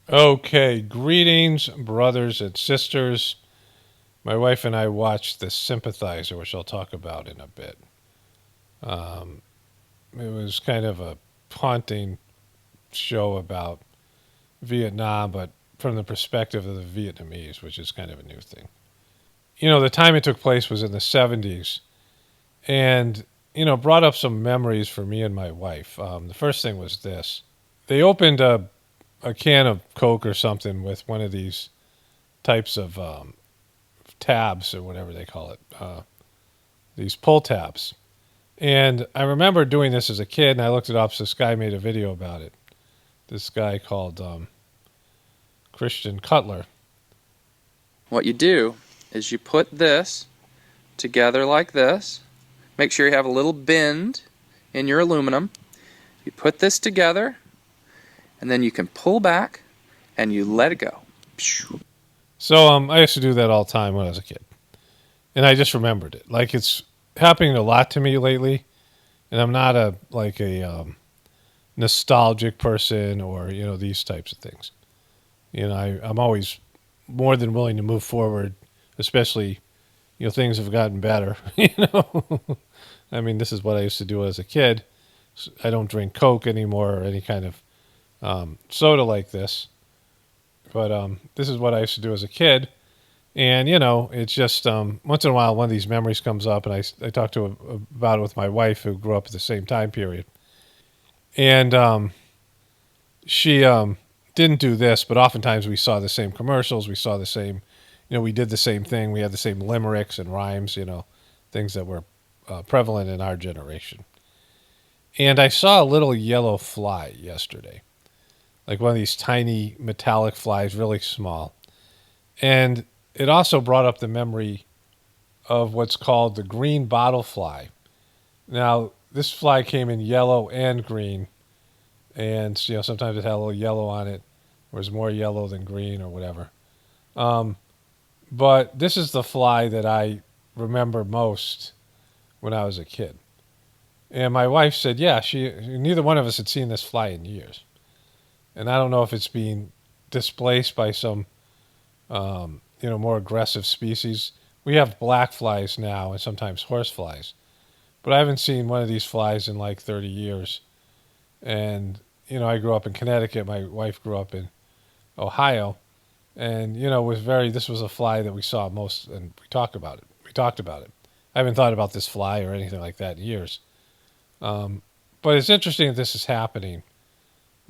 Okay, greetings, brothers and sisters. My wife and I watched The Sympathizer, which I'll talk about in a bit. Um, it was kind of a haunting show about Vietnam, but from the perspective of the Vietnamese, which is kind of a new thing. The time it took place was in the 70s, and, brought up some memories for me and my wife. The first thing was this: they opened a can of Coke or something with one of these types of tabs or whatever they call it, these pull tabs. And I remember doing this as a kid, and I looked it up. So this guy made a video about it. This guy called Christian Cutler. What you do is you put this together like this. Make sure you have a little bend in your aluminum. You put this together, and then you can pull back, and you let it go. So I used to do that all the time when I was a kid, and I just remembered it. Like it's happening a lot to me lately, and I'm not a nostalgic person or these types of things. I'm always more than willing to move forward, especially things have gotten better. I mean, this is what I used to do as a kid. I don't drink Coke anymore or any kind of soda like this, but this is what I used to do as a kid. And it's just once in a while one of these memories comes up, and I talked about it with my wife who grew up at the same time period, and she didn't do this, but oftentimes we saw the same commercials, we saw the same, we did the same thing, we had the same limericks and rhymes, things that were prevalent in our generation. And I saw a little yellow fly yesterday, like one of these tiny metallic flies, really small. And it also brought up the memory of what's called the green bottle fly. Now, this fly came in yellow and green, and sometimes it had a little yellow on it, or it was more yellow than green or whatever. Um, but this is the fly that I remember most when I was a kid. And my wife said, yeah, neither one of us had seen this fly in years, and I don't know if it's being displaced by some more aggressive species. We have black flies now and sometimes horse flies, but I haven't seen one of these flies in like 30 years. And I grew up in Connecticut. My wife grew up in Ohio, and this was a fly that we saw most, and we talked about it. I haven't thought about this fly or anything like that in years. But it's interesting that this is happening.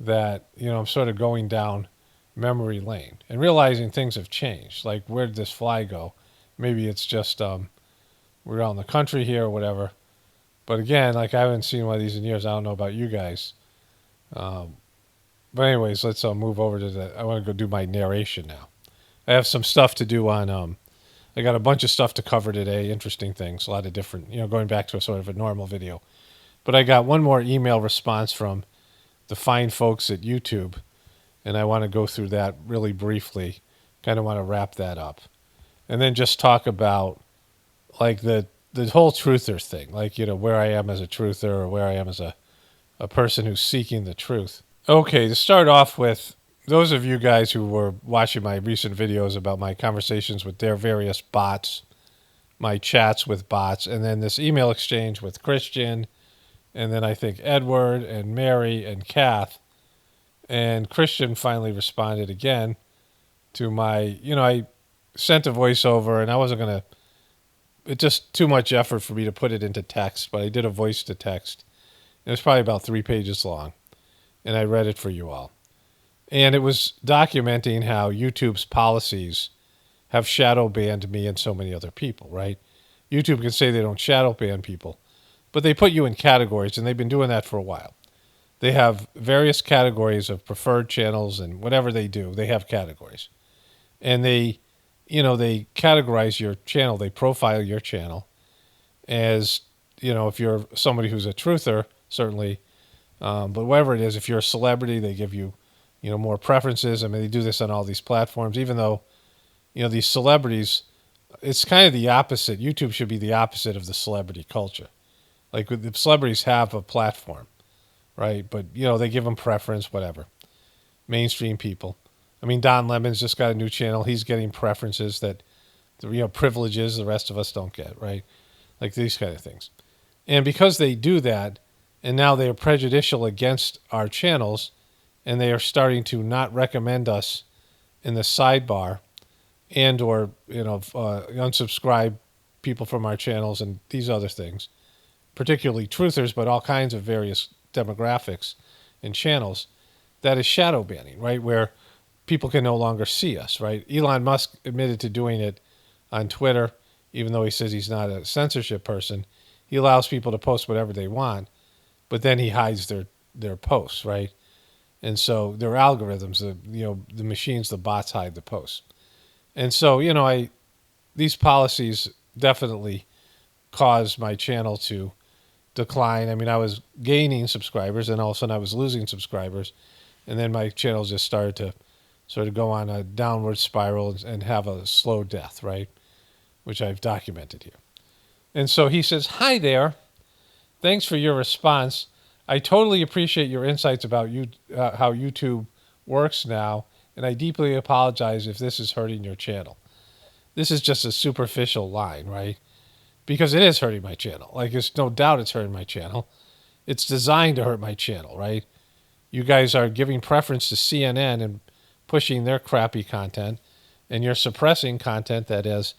That I'm sort of going down memory lane and realizing things have changed. Like, where did this fly go? Maybe it's just we're out in the country here or whatever. But again, like I haven't seen one of these in years. I don't know about you guys. Um, but anyways, let's move over to the. I want to go do my narration now. I have some stuff to do on. I got a bunch of stuff to cover today. Interesting things, a lot of different. Going back to a sort of a normal video. But I got one more email response from the fine folks at YouTube, and I want to go through that really briefly. Kind of want to wrap that up, and then just talk about like the whole truther thing, like where I am as a truther or where I am as a person who's seeking the truth. Okay, to start off with, those of you guys who were watching my recent videos about my conversations with their various bots, my chats with bots, and then this email exchange with Christian, and then I think Edward and Mary and Kath. And Christian finally responded again to my, I sent a voiceover, and I wasn't going to, it's just too much effort for me to put it into text, but I did a voice to text. It was probably about 3 pages long, and I read it for you all. And it was documenting how YouTube's policies have shadow banned me and so many other people, right? YouTube can say they don't shadow ban people, but they put you in categories, and they've been doing that for a while. They have various categories of preferred channels, and whatever they do, they have categories. And they categorize your channel, they profile your channel as, if you're somebody who's a truther, certainly, but whatever it is, if you're a celebrity, they give you, more preferences. I mean, they do this on all these platforms, even though, these celebrities, it's kind of the opposite. YouTube should be the opposite of the celebrity culture. Like, the celebrities have a platform, right? But, they give them preference, whatever. Mainstream people. I mean, Don Lemon's just got a new channel. He's getting preferences that, privileges the rest of us don't get, right? Like these kind of things. And because they do that, and now they are prejudicial against our channels, and they are starting to not recommend us in the sidebar, and or unsubscribe people from our channels and these other things, particularly truthers, but all kinds of various demographics and channels. That is shadow banning, right? Where people can no longer see us, right? Elon Musk admitted to doing it on Twitter, even though he says he's not a censorship person. He allows people to post whatever they want, but then he hides their posts, right? And so their algorithms, the machines, the bots hide the posts. And so, these policies definitely caused my channel to decline. I mean, I was gaining subscribers, and all of a sudden I was losing subscribers, and then my channel just started to sort of go on a downward spiral and have a slow death, right? Which I've documented here. And so he says, "Hi there. Thanks for your response. I totally appreciate your insights about how YouTube works now, and I deeply apologize if this is hurting your channel." This is just a superficial line, right? Because it is hurting my channel. Like, there's no doubt it's hurting my channel. It's designed to hurt my channel, right? You guys are giving preference to CNN and pushing their crappy content, and you're suppressing content that has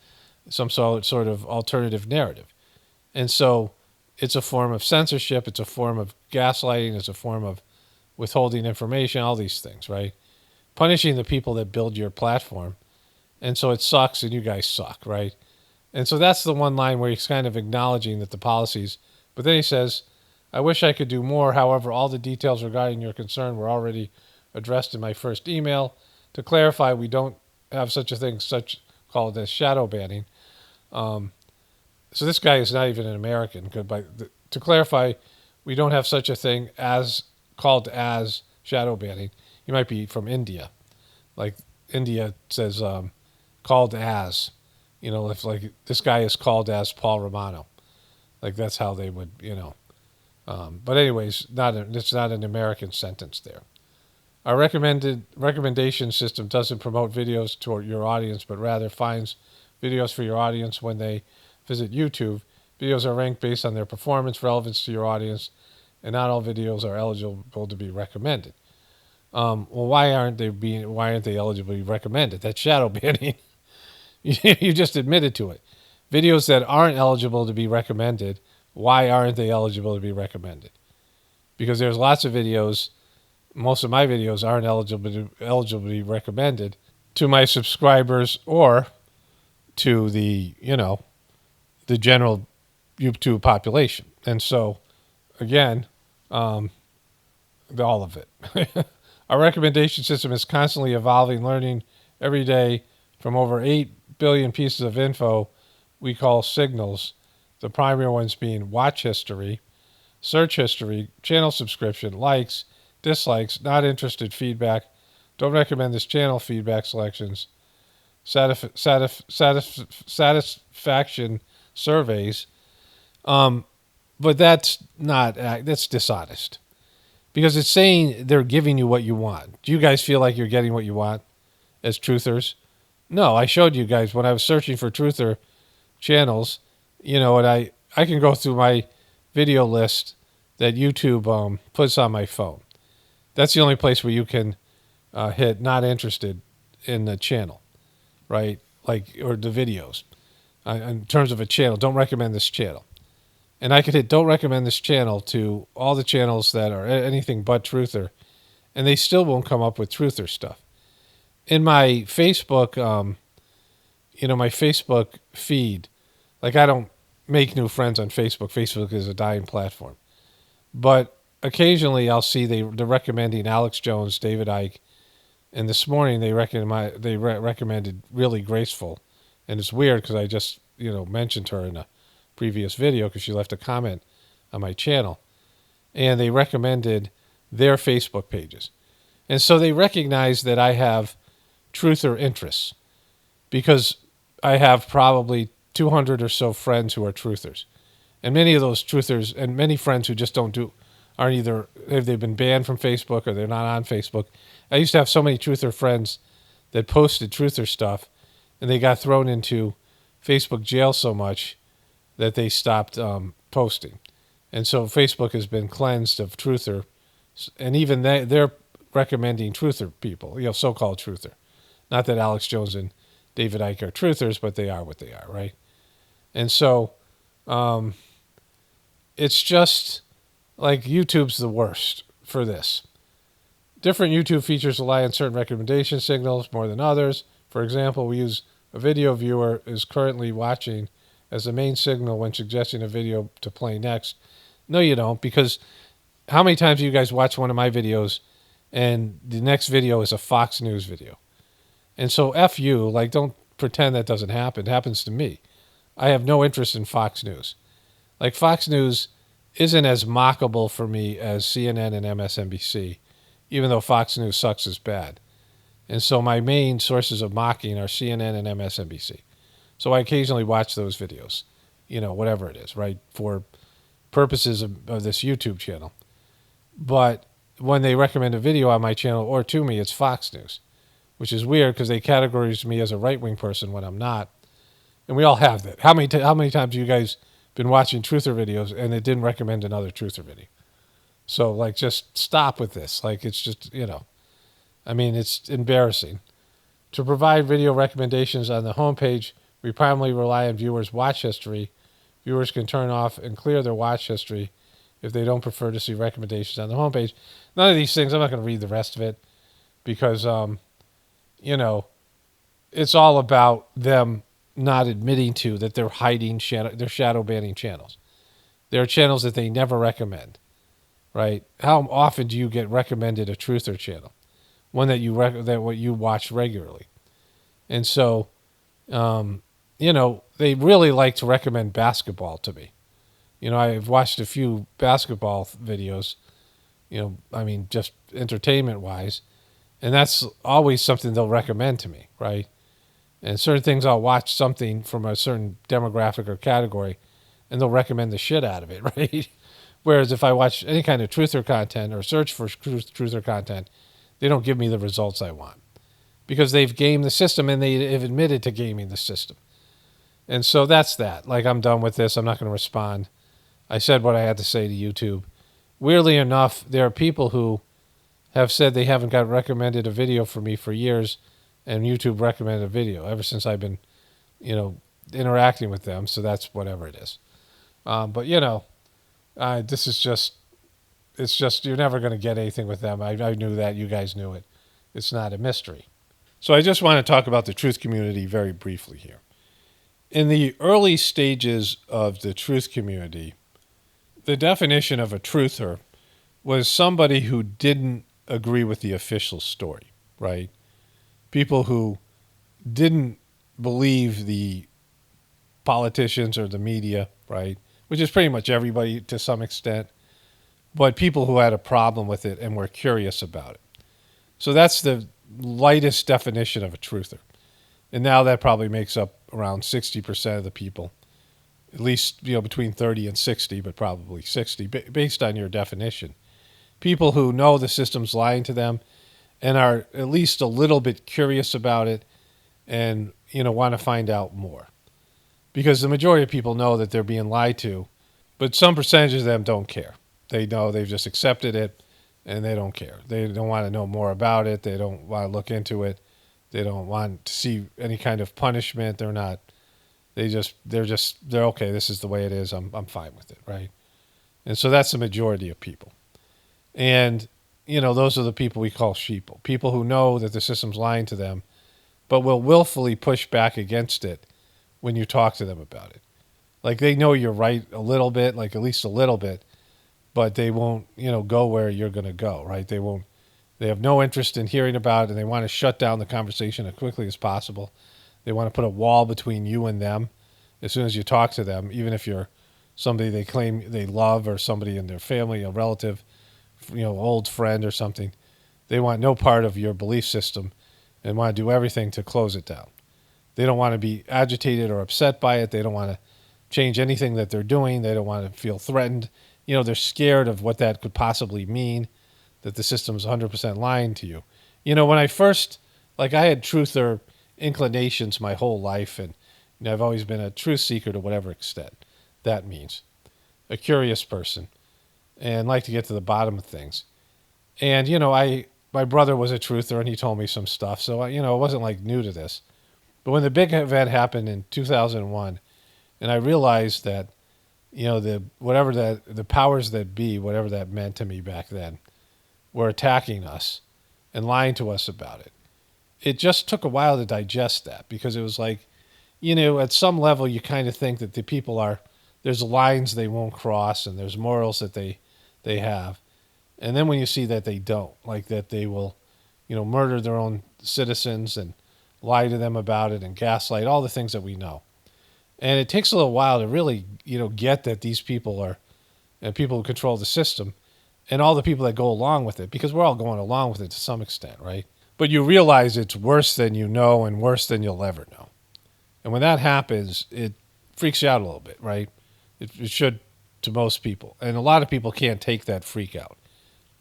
some sort of alternative narrative. And so it's a form of censorship. It's a form of gaslighting. It's a form of withholding information, all these things, right? Punishing the people that build your platform. And so it sucks and you guys suck, right? And so that's the one line where he's kind of acknowledging that the policies, but then he says, "I wish I could do more. However, all the details regarding your concern were already addressed in my first email. To clarify, we don't have such a thing, such called as shadow banning." So this guy is not even an American. To clarify, we don't have such a thing as called as shadow banning. He might be from India. Like India says called as. If like this guy is called as Paul Romano. Like that's how they would, But anyways, it's not an American sentence there. Our recommendation system doesn't promote videos to your audience, but rather finds videos for your audience when they visit YouTube. Videos are ranked based on their performance, relevance to your audience, and not all videos are eligible to be recommended. Well, why aren't they eligible to be recommended? That's shadow banning. You just admitted to it. Videos that aren't eligible to be recommended, why aren't they eligible to be recommended? Because there's lots of videos. Most of my videos aren't eligible to be recommended to my subscribers or to the general YouTube population. And so, again, all of it. Our recommendation system is constantly evolving, learning every day from over 8 billion pieces of info we call signals, the primary ones being watch history, search history, channel subscription, likes, dislikes, not interested feedback, don't recommend this channel feedback selections, satisfaction surveys. But that's dishonest because it's saying they're giving you what you want. Do you guys feel like you're getting what you want as truthers? No, I showed you guys when I was searching for truther channels, and I can go through my video list that YouTube puts on my phone. That's the only place where you can hit not interested in the channel, right? Or the videos. In terms of a channel, don't recommend this channel. And I could hit don't recommend this channel to all the channels that are anything but truther, and they still won't come up with truther stuff. In my Facebook, my Facebook feed, like I don't make new friends on Facebook. Facebook is a dying platform. But occasionally I'll see they're recommending Alex Jones, David Icke, and this morning they recommended Really Graceful. And it's weird because I just, mentioned her in a previous video because she left a comment on my channel. And they recommended their Facebook pages. And so they recognize that I have truther interests because I have probably 200 or so friends who are truthers. And many of those truthers and many friends who just aren't either, have they been banned from Facebook or they're not on Facebook. I used to have so many truther friends that posted truther stuff, and they got thrown into Facebook jail so much that they stopped posting. And so Facebook has been cleansed of truther, and even they're recommending truther people, so-called truther. Not that Alex Jones and David Icke are truthers, but they are what they are, right? And so it's just like YouTube's the worst for this. Different YouTube features rely on certain recommendation signals more than others. For example, we use a video viewer is currently watching as the main signal when suggesting a video to play next. No, you don't, because how many times do you guys watch one of my videos and the next video is a Fox News video? And so F you, like, don't pretend that doesn't happen. It happens to me. I have no interest in Fox News. Like, Fox News isn't as mockable for me as CNN and MSNBC, even though Fox News sucks as bad. And so my main sources of mocking are CNN and MSNBC. So I occasionally watch those videos, whatever it is, right, for purposes of this YouTube channel. But when they recommend a video on my channel or to me, it's Fox News, which is weird because they categorize me as a right-wing person when I'm not. And we all have that. How many times have you guys been watching truther videos and it didn't recommend another truther video? So, like, just stop with this. Like, it's just, it's embarrassing. To provide video recommendations on the homepage, we primarily rely on viewers' watch history. Viewers can turn off and clear their watch history if they don't prefer to see recommendations on the homepage. None of these things, I'm not going to read the rest of it because, it's all about them not admitting to that they're hiding, they're shadow banning channels. There are channels that they never recommend, right? How often do you get recommended a truther channel? One that you watch regularly. And so, they really like to recommend basketball to me. I've watched a few basketball videos, just entertainment-wise, and that's always something they'll recommend to me, right? And certain things I'll watch something from a certain demographic or category, and they'll recommend the shit out of it, right? Whereas if I watch any kind of truther content or search for truther content, they don't give me the results I want because they've gamed the system and they have admitted to gaming the system. And so that's that. Like, I'm done with this. I'm not going to respond. I said what I had to say to YouTube. Weirdly enough, there are people who have said they haven't got recommended a video for me for years, and YouTube recommended a video ever since I've been, interacting with them. So that's whatever it is. But, this is just, it's just, you're never going to get anything with them. I knew that. You guys knew it. It's not a mystery. So I just want to talk about the truth community very briefly here. In the early stages of the truth community, the definition of a truther was somebody who didn't agree with the official story, right? People who didn't believe the politicians or the media, right? Which is pretty much everybody to some extent, but people who had a problem with it and were curious about it. So that's the lightest definition of a truther. And now that probably makes up around 60% of the people, at least, between 30 and 60, but probably 60, based on your definition. People who know the system's lying to them and are at least a little bit curious about it and, want to find out more. Because the majority of people know that they're being lied to, but some percentage of them don't care. They know they've just accepted it and they don't care. They don't want to know more about it. They don't want to look into it. They don't want to see any kind of punishment. They're okay. This is the way it is. I'm fine with it, right? And so that's the majority of people. And, those are the people we call sheeple. People who know that the system's lying to them, but will willfully push back against it when you talk to them about it. Like, they know you're right a little bit, like at least a little bit, but they won't, go where you're going to go, right? They have no interest in hearing about it, and they want to shut down the conversation as quickly as possible. They want to put a wall between you and them as soon as you talk to them, even if you're somebody they claim they love or somebody in their family, a relative, old friend or something. They want no part of your belief system and want to do everything to close it down. They don't want to be agitated or upset by it. They don't want to change anything that they're doing. They don't want to feel threatened. They're scared of what that could possibly mean, that the system's 100% lying to you. When I first like I had truther inclinations my whole life, and I've always been a truth seeker to whatever extent that means. A curious person, and like to get to the bottom of things. And I my brother was a truther, and he told me some stuff, so it wasn't like new to this. But when the big event happened in 2001, and I realized that the powers that be, whatever that meant to me back then, were attacking us and lying to us about it. It just took a while to digest that, because it was like, at some level you kind of think that the people are, there's lines they won't cross, and there's morals that they have. And then when you see that they don't, like that they will, murder their own citizens and lie to them about it and gaslight, all the things that we know. And it takes a little while to really, get that these people are, and people who control the system, and all the people that go along with it, because we're all going along with it to some extent, right? But you realize it's worse than you know and worse than you'll ever know. And when that happens, it freaks you out a little bit, right? It should to most people. And a lot of people can't take that freak out.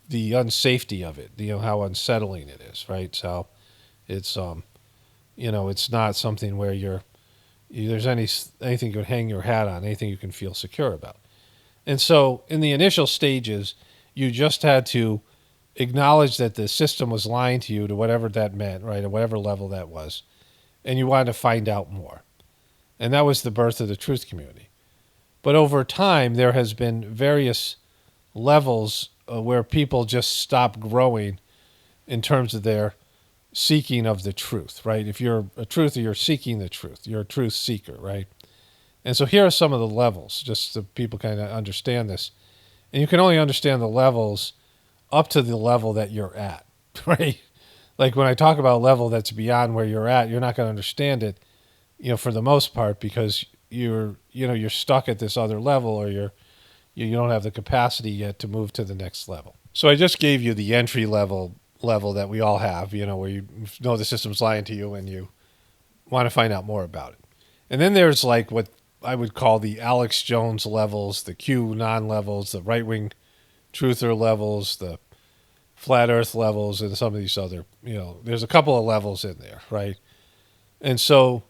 The unsafety of it, how unsettling it is, right? So it's, it's not something where there's anything you can hang your hat on, anything you can feel secure about. And so in the initial stages, you just had to acknowledge that the system was lying to you, to whatever that meant, right, at whatever level that was, and you wanted to find out more. And that was the birth of the truth community. But over time, there has been various levels where people just stop growing in terms of their seeking of the truth, right? If you're a truther, you're seeking the truth. You're a truth seeker, right? And so here are some of the levels, just so people kind of understand this. And you can only understand the levels up to the level that you're at, right? Like when I talk about a level that's beyond where you're at, you're not going to understand it, for the most part, because you're stuck at this other level, or you don't have the capacity yet to move to the next level. So I just gave you the entry level that we all have, where you know the system's lying to you and you want to find out more about it. And then there's like what I would call the Alex Jones levels, the QAnon levels, the right-wing truther levels, the flat earth levels, and some of these other, there's a couple of levels in there, right? And so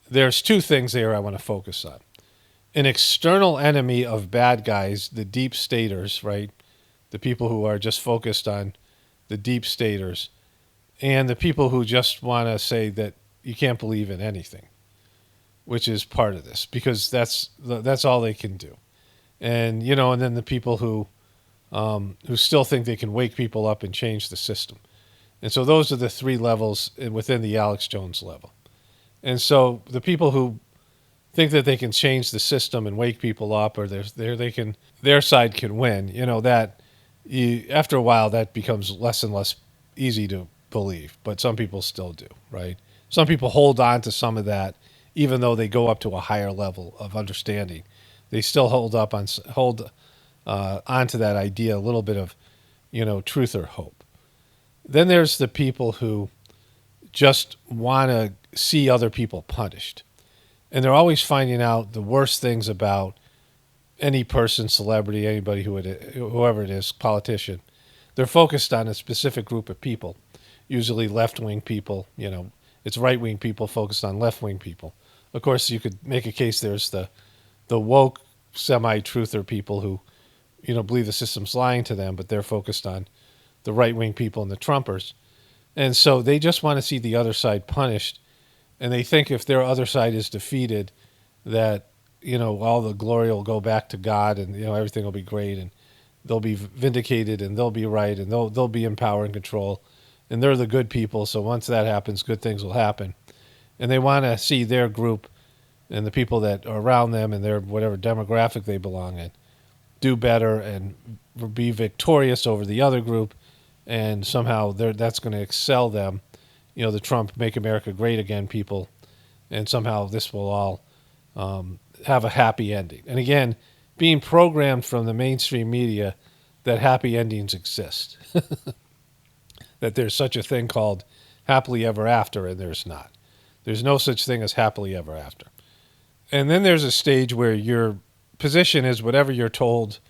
there's two things there I want to focus on. An external enemy of bad guys, the deep staters, right? The people who are just focused on the deep staters, and the people who just want to say that you can't believe in anything, which is part of this, because that's all they can do. And and then the people who still think they can wake people up and change the system. And so those are the three levels within the Alex Jones level. And so the people who think that they can change the system and wake people up, or their side can win, after a while that becomes less and less easy to believe. But some people still do, right? Some people hold on to some of that, even though they go up to a higher level of understanding. They still hold onto that idea, a little bit of, truth or hope. Then there's the people who just want to see other people punished. And they're always finding out the worst things about any person, celebrity, anybody, whoever it is, politician. They're focused on a specific group of people, usually left-wing people. It's right-wing people focused on left-wing people. Of course, you could make a case there's the woke semi-truther people who, believe the system's lying to them, but they're focused on the right-wing people and the Trumpers. And so they just want to see the other side punished. And they think if their other side is defeated, that, all the glory will go back to God, and, everything will be great, and they'll be vindicated, and they'll be right, and they'll be in power and control. And they're the good people, so once that happens, good things will happen. And they want to see their group and the people that are around them and their whatever demographic they belong in do better and be victorious over the other group, and somehow that's going to excel them. The Trump "Make America Great Again" people, and somehow this will all have a happy ending. And again, being programmed from the mainstream media that happy endings exist, that there's such a thing called happily ever after, and there's not. There's no such thing as happily ever after. And then there's a stage where your position is whatever you're told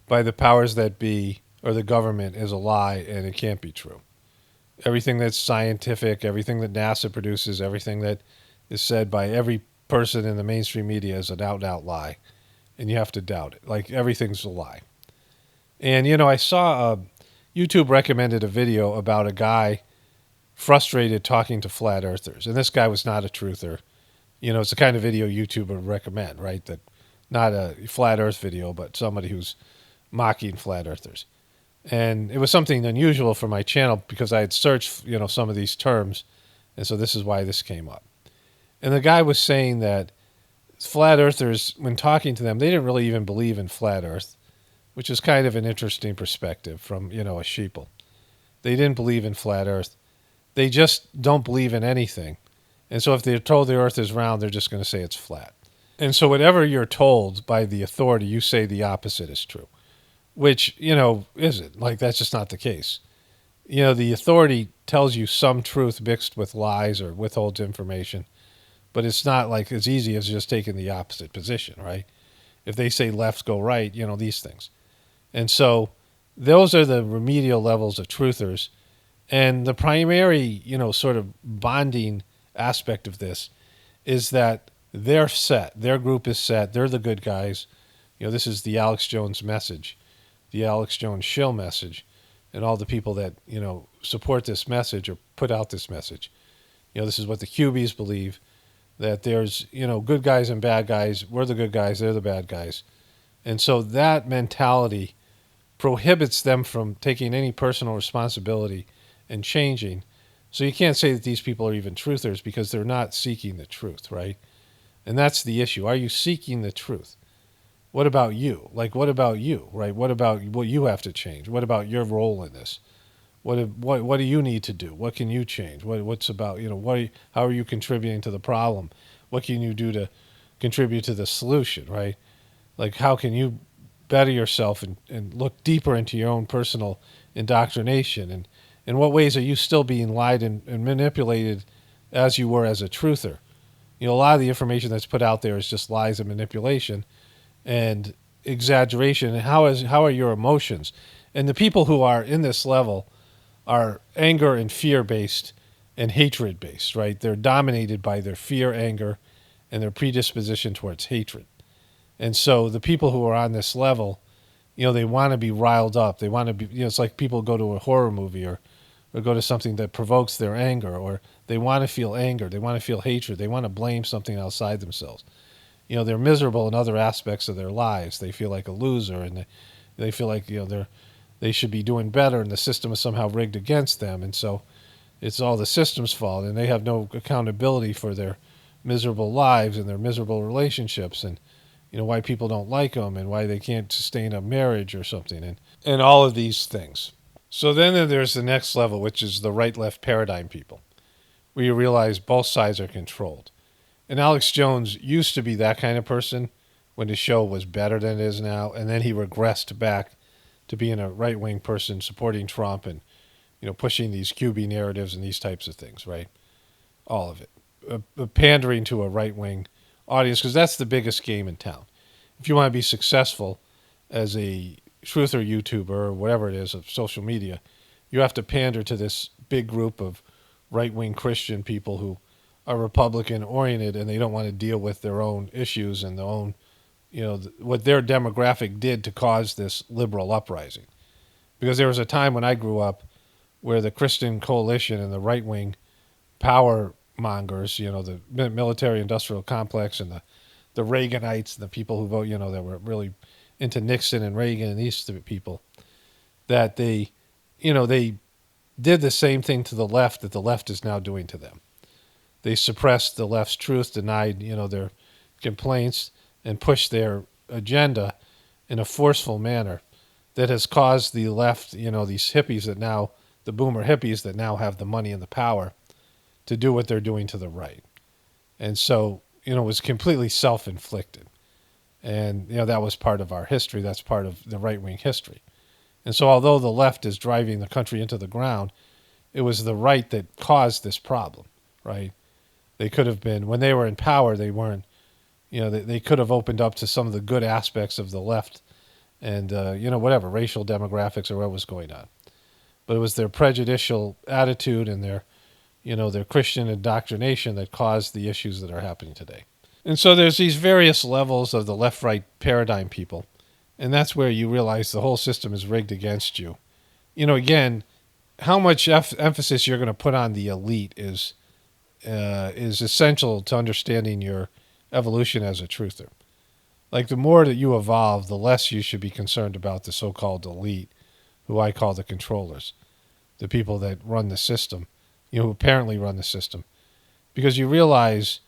by the powers that be or the government is a lie, and it can't be true. Everything that's scientific, everything that NASA produces, everything that is said by every person in the mainstream media is an out and out lie. And you have to doubt it. Like everything's a lie. And, I saw YouTube recommended a video about a guy frustrated talking to flat earthers. And this guy was not a truther. It's the kind of video YouTube would recommend, right? That not a flat earth video, but somebody who's mocking flat earthers. And it was something unusual for my channel because I had searched, some of these terms. And so this is why this came up. And the guy was saying that flat earthers, when talking to them, they didn't really even believe in flat earth, which is kind of an interesting perspective from, a sheeple. They didn't believe in flat earth. They just don't believe in anything. And so if they're told the earth is round, they're just going to say it's flat. And so whatever you're told by the authority, you say the opposite is true, which, isn't. Like, that's just not the case. The authority tells you some truth mixed with lies or withholds information, but it's not like as easy as just taking the opposite position, right? If they say left, go right, these things. And so those are the remedial levels of truthers. And the primary, sort of bonding aspect of this is that they're set. Their group is set. They're the good guys. This is the Alex Jones message, the Alex Jones shill message, and all the people that, support this message or put out this message. This is what the Cubies believe, that there's, good guys and bad guys. We're the good guys. They're the bad guys. And so that mentality prohibits them from taking any personal responsibility and changing. So you can't say that these people are even truthers because they're not seeking the truth, right? And that's the issue. Are you seeking the truth? What about you? Like, what about you, right? What about what you have to change? What about your role in this? What do you need to do? What can you change? What's about, how are you contributing to the problem? What can you do to contribute to the solution, right? Like, how can you better yourself and look deeper into your own personal indoctrination? And in what ways are you still being lied and manipulated as you were as a truther? A lot of the information that's put out there is just lies and manipulation and exaggeration. And how are your emotions? And the people who are in this level are anger and fear based and hatred based, right? They're dominated by their fear, anger, and their predisposition towards hatred. And so the people who are on this level, they want to be riled up. They want to be, it's like people go to a horror movie or go to something that provokes their anger, or they want to feel anger. They want to feel hatred. They want to blame something outside themselves. They're miserable in other aspects of their lives. They feel like a loser, and they feel like, they should be doing better, and the system is somehow rigged against them. And so it's all the system's fault, and they have no accountability for their miserable lives and their miserable relationships, and why people don't like them and why they can't sustain a marriage or something, and all of these things. So then there's the next level, which is the right-left paradigm people, where you realize both sides are controlled. And Alex Jones used to be that kind of person when his show was better than it is now, and then he regressed back to being a right-wing person supporting Trump and, pushing these QB narratives and these types of things, right? All of it. Pandering to a right-wing audience, because that's the biggest game in town. If you want to be successful as a truther YouTuber or whatever it is of social media, you have to pander to this big group of right-wing Christian people who are Republican-oriented, and they don't want to deal with their own issues and their own, what their demographic did to cause this liberal uprising. Because there was a time when I grew up where the Christian coalition and the right-wing power mongers, the military-industrial complex and the Reaganites, the people who vote, that were really into Nixon and Reagan and these people, that they did the same thing to the left that the left is now doing to them. They suppressed the left's truth, denied, their complaints, and pushed their agenda in a forceful manner that has caused the left, these hippies that now, the boomer hippies that now have the money and the power to do what they're doing to the right. And so, it was completely self-inflicted. And, that was part of our history. That's part of the right-wing history. And so although the left is driving the country into the ground, it was the right that caused this problem, right? They could have been, when they were in power, they weren't, they could have opened up to some of the good aspects of the left and, whatever, racial demographics or what was going on. but it was their prejudicial attitude and their Christian indoctrination that caused the issues that are happening today. And so there's these various levels of the left-right paradigm people, and that's where you realize the whole system is rigged against you. Again, how much emphasis you're going to put on the elite is essential to understanding your evolution as a truther. Like the more that you evolve, the less you should be concerned about the so-called elite, who I call the controllers, the people that run the system, who apparently run the system, because you realize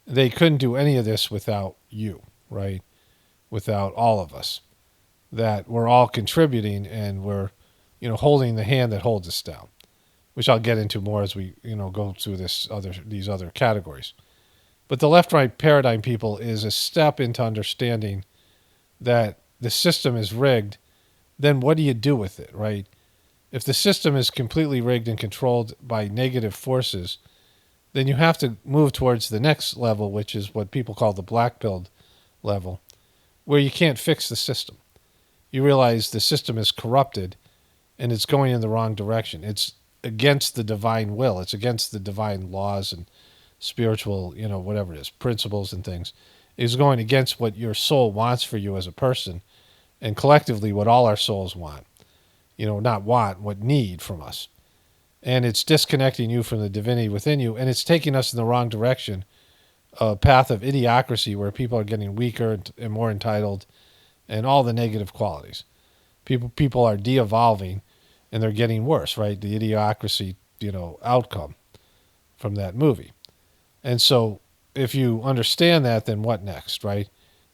they couldn't do any of this without you, right? Without all of us, that we're all contributing and we're, holding the hand that holds us down, which I'll get into more as we, go through these other categories. But the left-right paradigm people is a step into understanding that the system is rigged. Then what do you do with it, right? If the system is completely rigged and controlled by negative forces, then you have to move towards the next level, which is what people call the black-pilled level, where you can't fix the system. You realize the system is corrupted and it's going in the wrong direction. It's against the divine will. It's against the divine laws and spiritual, whatever it is, principles and things. It's going against what your soul wants for you as a person, and collectively what all our souls want. Not want, what need from us. And it's disconnecting you from the divinity within you, and it's taking us in the wrong direction, a path of idiocracy where people are getting weaker and more entitled, and all the negative qualities. People are de-evolving, and they're getting worse, right? The idiocracy, outcome from that movie. And so if you understand that, then what next, right?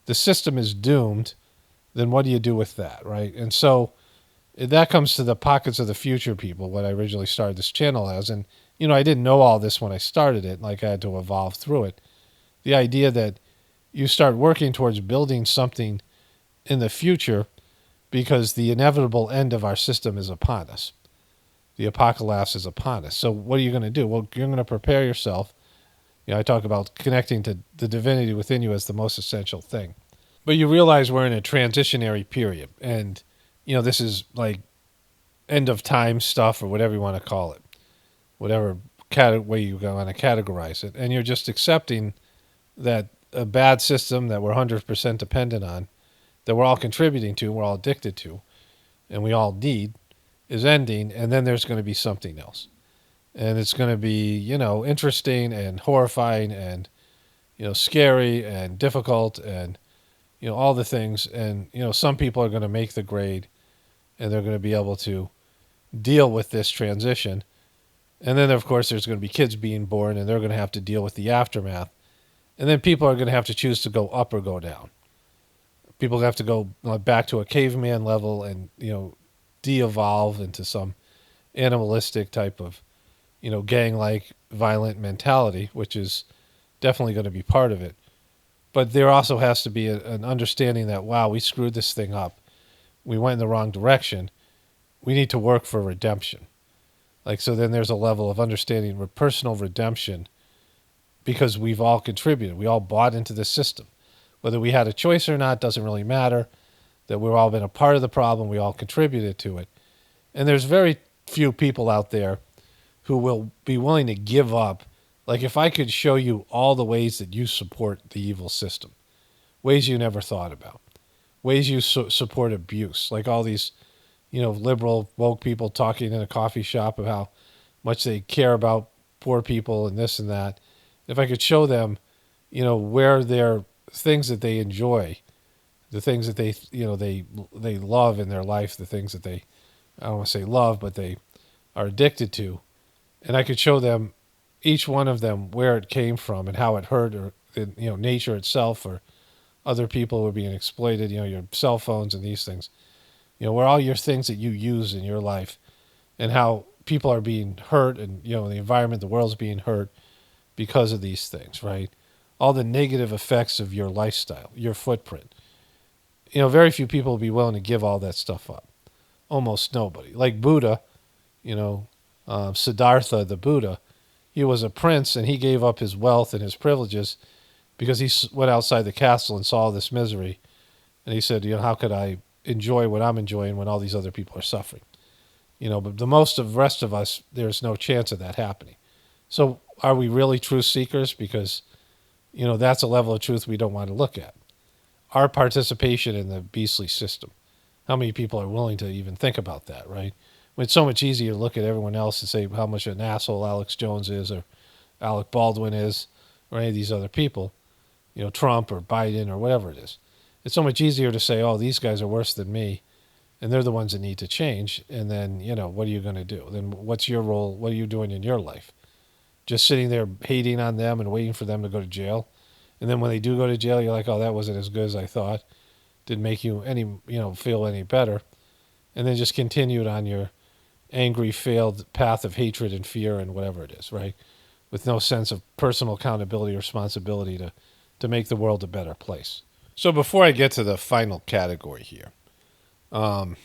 The system is doomed. Then what do you do with that, right? And so that comes to the pockets of the future people, what I originally started this channel as. And, I didn't know all this when I started it. Like I had to evolve through it. The idea that you start working towards building something in the future because the inevitable end of our system is upon us. The apocalypse is upon us. So what are you going to do? Well, you're going to prepare yourself. I talk about connecting to the divinity within you as the most essential thing. But you realize we're in a transitionary period. And, this is like end of time stuff or whatever you want to call it. Whatever way you want to categorize it. And you're just accepting that a bad system that we're 100% dependent on, that we're all contributing to, we're all addicted to, and we all need, is ending, and then there's going to be something else. And it's going to be, interesting and horrifying and, scary and difficult and, all the things. And, some people are going to make the grade and they're going to be able to deal with this transition. And then, of course, there's going to be kids being born and they're going to have to deal with the aftermath. And then people are going to have to choose to go up or go down. People have to go back to a caveman level and, de-evolve into some animalistic type of, gang-like violent mentality, which is definitely going to be part of it. But there also has to be an understanding that, wow, we screwed this thing up. We went in the wrong direction. We need to work for redemption. So then there's a level of understanding personal redemption because we've all contributed. We all bought into the system. Whether we had a choice or not doesn't really matter. That we've all been a part of the problem. We all contributed to it. And there's very few people out there who will be willing to give up. Like if I could show you all the ways that you support the evil system, ways you never thought about, ways you support abuse, like all these, liberal woke people talking in a coffee shop of how much they care about poor people and this and that. If I could show them, where they're things that they enjoy, the things that they love in their life, the things that they, I don't want to say love, but they are addicted to. And I could show them, each one of them, where it came from and how it hurt, or, nature itself or other people were being exploited, your cell phones and these things, where all your things that you use in your life and how people are being hurt and, the environment, the world's being hurt because of these things, right? All the negative effects of your lifestyle, your footprint. Very few people will be willing to give all that stuff up. Almost nobody. Like Buddha, Siddhartha, the Buddha, he was a prince and he gave up his wealth and his privileges because he went outside the castle and saw this misery. And he said, how could I enjoy what I'm enjoying when all these other people are suffering? But the most of the rest of us, there's no chance of that happening. So are we really truth seekers? Because, that's a level of truth we don't want to look at. Our participation in the beastly system. How many people are willing to even think about that, right? It's so much easier to look at everyone else and say how much an asshole Alex Jones is or Alec Baldwin is or any of these other people, Trump or Biden or whatever it is. It's so much easier to say, oh, these guys are worse than me and they're the ones that need to change. And then, what are you going to do? Then what's your role? What are you doing in your life? Just sitting there hating on them and waiting for them to go to jail. And then when they do go to jail, you're like, oh, that wasn't as good as I thought. Didn't make you feel any better. And then just continued on your angry, failed path of hatred and fear and whatever it is, right? With no sense of personal accountability or responsibility to make the world a better place. So before I get to the final category here, all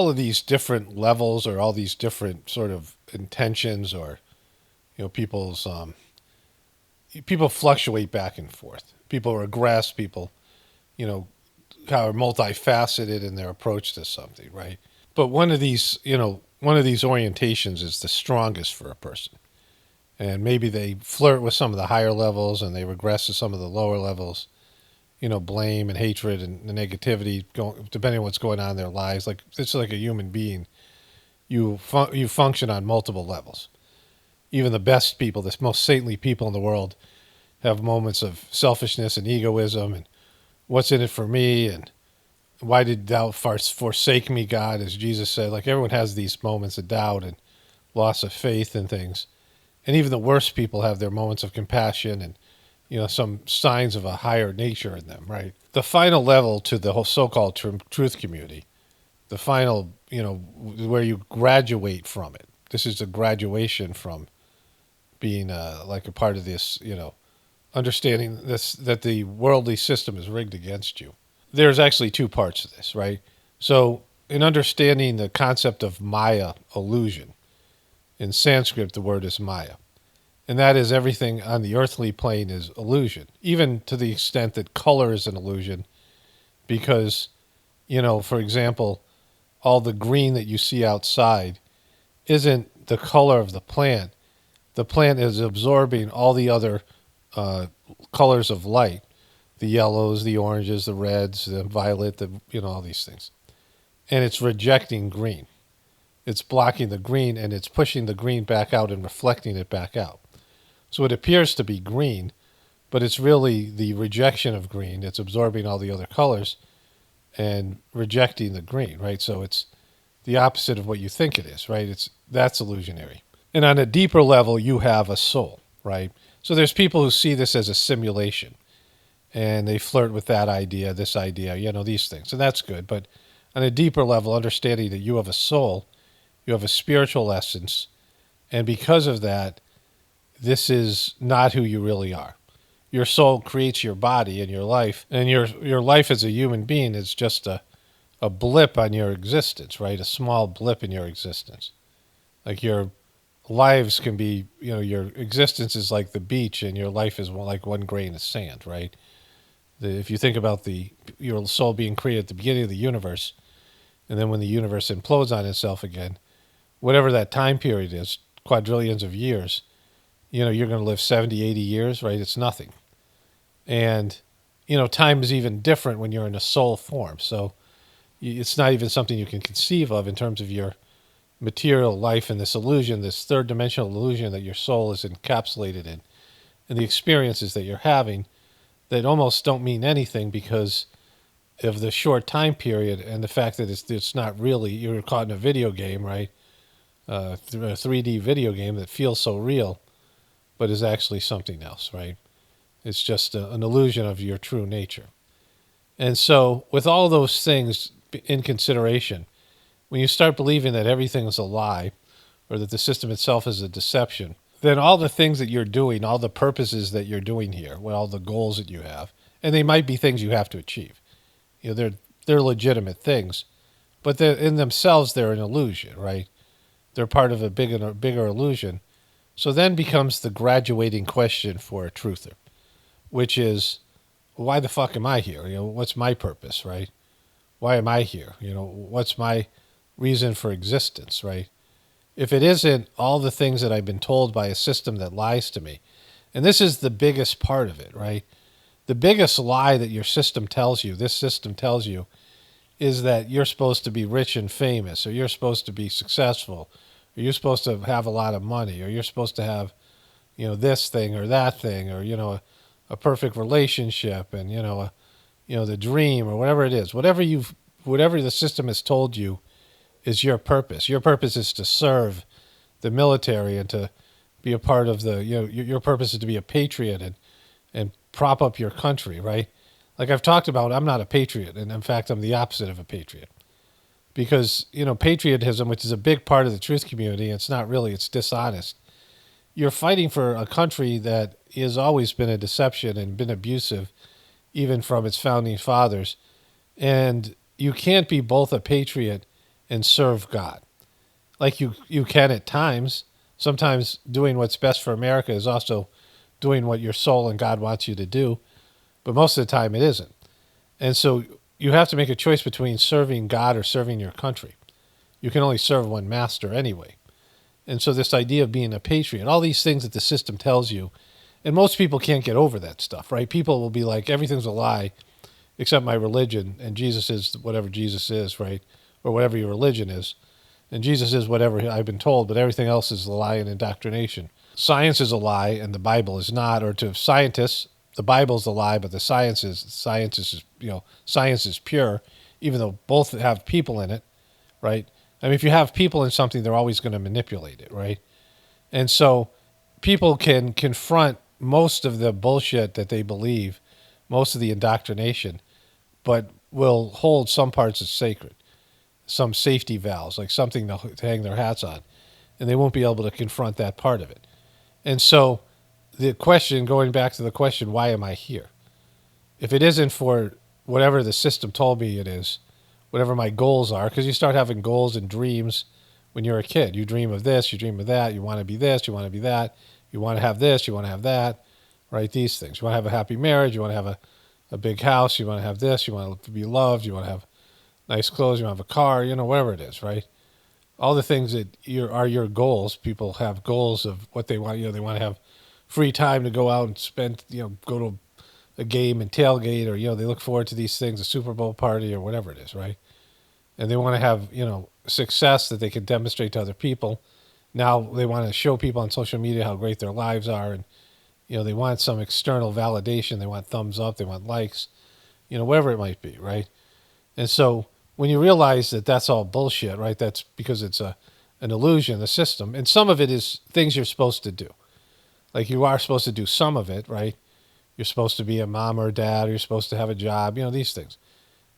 of these different levels or all these different sort of intentions or, people's, people fluctuate back and forth. People regress, people, are multifaceted in their approach to something, right? But one of these orientations is the strongest for a person. And maybe they flirt with some of the higher levels and they regress to some of the lower levels, blame and hatred and the negativity, depending on what's going on in their lives. Like it's like a human being. You function on multiple levels. Even the best people, the most saintly people in the world, have moments of selfishness and egoism and what's in it for me and why did thou forsake me, God, as Jesus said. Like everyone has these moments of doubt and loss of faith and things. And even the worst people have their moments of compassion and, some signs of a higher nature in them, right? The final level to the whole so-called truth community, the final, where you graduate from it. This is a graduation from being like a part of this, understanding this, that the worldly system is rigged against you. There's actually two parts to this, right? So in understanding the concept of Maya, illusion, in Sanskrit, the word is Maya. And that is everything on the earthly plane is illusion, even to the extent that color is an illusion. Because, for example, all the green that you see outside isn't the color of the plant. The plant is absorbing all the other colors of light, the yellows, the oranges, the reds, the violet, all these things. And it's rejecting green. It's blocking the green and it's pushing the green back out and reflecting it back out. So it appears to be green, but it's really the rejection of green. It's absorbing all the other colors and rejecting the green, right? So it's the opposite of what you think it is, right? That's illusionary. And on a deeper level, you have a soul, right? So there's people who see this as a simulation and they flirt with that idea, this idea, these things. And that's good. But on a deeper level, understanding that you have a soul, you have a spiritual essence, and because of that, this is not who you really are. Your soul creates your body and your life, and your life as a human being is just a blip on your existence, right? A small blip in your existence. Like your lives can be, your existence is like the beach and your life is like one grain of sand, right? If you think about your soul being created at the beginning of the universe, and then when the universe implodes on itself again, whatever that time period is, quadrillions of years, you're going to live 70, 80 years, right? It's nothing. And, time is even different when you're in a soul form. So it's not even something you can conceive of in terms of your material life and this illusion, this third dimensional illusion that your soul is encapsulated in, and the experiences that you're having that almost don't mean anything because of the short time period and the fact that it's not really, you're caught in a video game, right? A 3D video game that feels so real, but is actually something else, right? It's just an illusion of your true nature. And so with all those things in consideration, when you start believing that everything is a lie or that the system itself is a deception, then all the things that you're doing, all the purposes that you're doing here, all the goals that you have, and they might be things you have to achieve. They're legitimate things, but in themselves they're an illusion, right? They're part of a bigger illusion. So then becomes the graduating question for a truther, which is, why the fuck am I here? What's my purpose, right? Why am I here? What's my reason for existence, right? If it isn't all the things that I've been told by a system that lies to me, and this is the biggest part of it, right? The biggest lie that your system tells you, this system tells you, is that you're supposed to be rich and famous, or you're supposed to be successful, or you're supposed to have a lot of money, or you're supposed to have, this thing or that thing, or, a perfect relationship, and, the dream, or whatever it is. Whatever the system has told you is your purpose. Your purpose is to serve the military and to be a part of your purpose is to be a patriot and prop up your country, right? Like I've talked about, I'm not a patriot, and in fact, I'm the opposite of a patriot. Because, patriotism, which is a big part of the truth community, it's not really, it's dishonest. You're fighting for a country that has always been a deception and been abusive, even from its founding fathers. And you can't be both a patriot and serve God. Like you can at times. Sometimes doing what's best for America is also doing what your soul and God wants you to do. But most of the time it isn't. And so you have to make a choice between serving God or serving your country. You can only serve one master anyway. And so this idea of being a patriot, all these things that the system tells you, and most people can't get over that stuff, right? People will be like, everything's a lie except my religion, and Jesus is whatever Jesus is, right? Or whatever your religion is. And Jesus is whatever I've been told, but everything else is a lie and indoctrination. Science is a lie, and the Bible is not. Or to scientists, the Bible's a lie, but science is pure, even though both have people in it, right? I mean, if you have people in something, they're always going to manipulate it, right? And so people can confront most of the bullshit that they believe, most of the indoctrination, but will hold some parts as sacred, some safety valves, like something to hang their hats on, and they won't be able to confront that part of it. And so the question, going back to the question, why am I here? If it isn't for whatever the system told me it is, whatever my goals are, because you start having goals and dreams when you're a kid. You dream of this, you dream of that, you want to be this, you want to be that, you want to have this, you want to have that, right? These things. You want to have a happy marriage, you want to have a big house, you want to have this, you want to be loved, you want to have nice clothes, you want to have a car, whatever it is, right? All the things that are your goals. People have goals of what they want. They want to have free time to go out and spend, go to a game and tailgate, or they look forward to these things, a Super Bowl party or whatever it is, right? And they want to have success that they can demonstrate to other people. Now they want to show people on social media how great their lives are, and they want some external validation. They want thumbs up. They want likes, whatever it might be, right? And so when you realize that that's all bullshit, right? That's because it's an illusion, the system, and some of it is things you're supposed to do. Like you are supposed to do some of it, right? You're supposed to be a mom or a dad, or you're supposed to have a job, these things.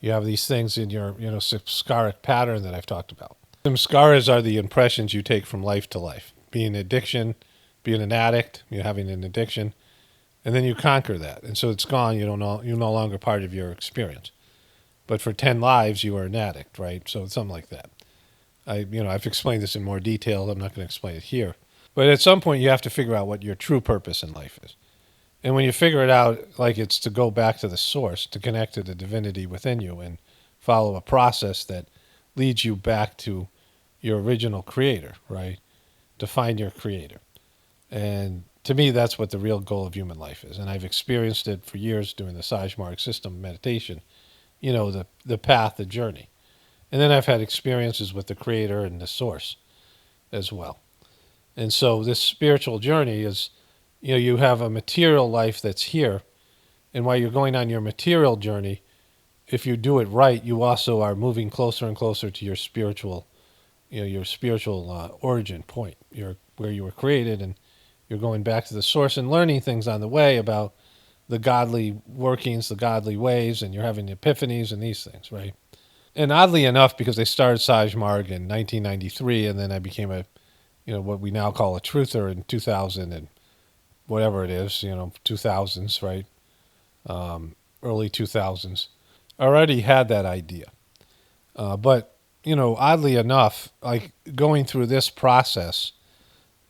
You have these things in your, samskaric pattern that I've talked about. Samskaras are the impressions you take from life to life. Being addiction, being an addict, having an addiction, and then you conquer that. And so it's gone. You're no longer part of your experience. But for 10 lives, you are an addict, right? So it's something like that. I've explained this in more detail. I'm not going to explain it here. But at some point, you have to figure out what your true purpose in life is. And when you figure it out, like it's to go back to the source, to connect to the divinity within you and follow a process that leads you back to your original creator, right? To find your creator. And to me, that's what the real goal of human life is. And I've experienced it for years doing the Sajmark system meditation, the path, the journey. And then I've had experiences with the creator and the source as well. And so this spiritual journey is, you have a material life that's here. And while you're going on your material journey, if you do it right, you also are moving closer and closer to your spiritual, origin point, where you were created, and you're going back to the source and learning things on the way about the godly workings, the godly ways, and you're having epiphanies and these things, right? And oddly enough, because I started Sajmarg in 1993, and then I became what we now call a truther in 2000 and whatever it is, 2000s, right? Early 2000s. I already had that idea. But, oddly enough, like going through this process,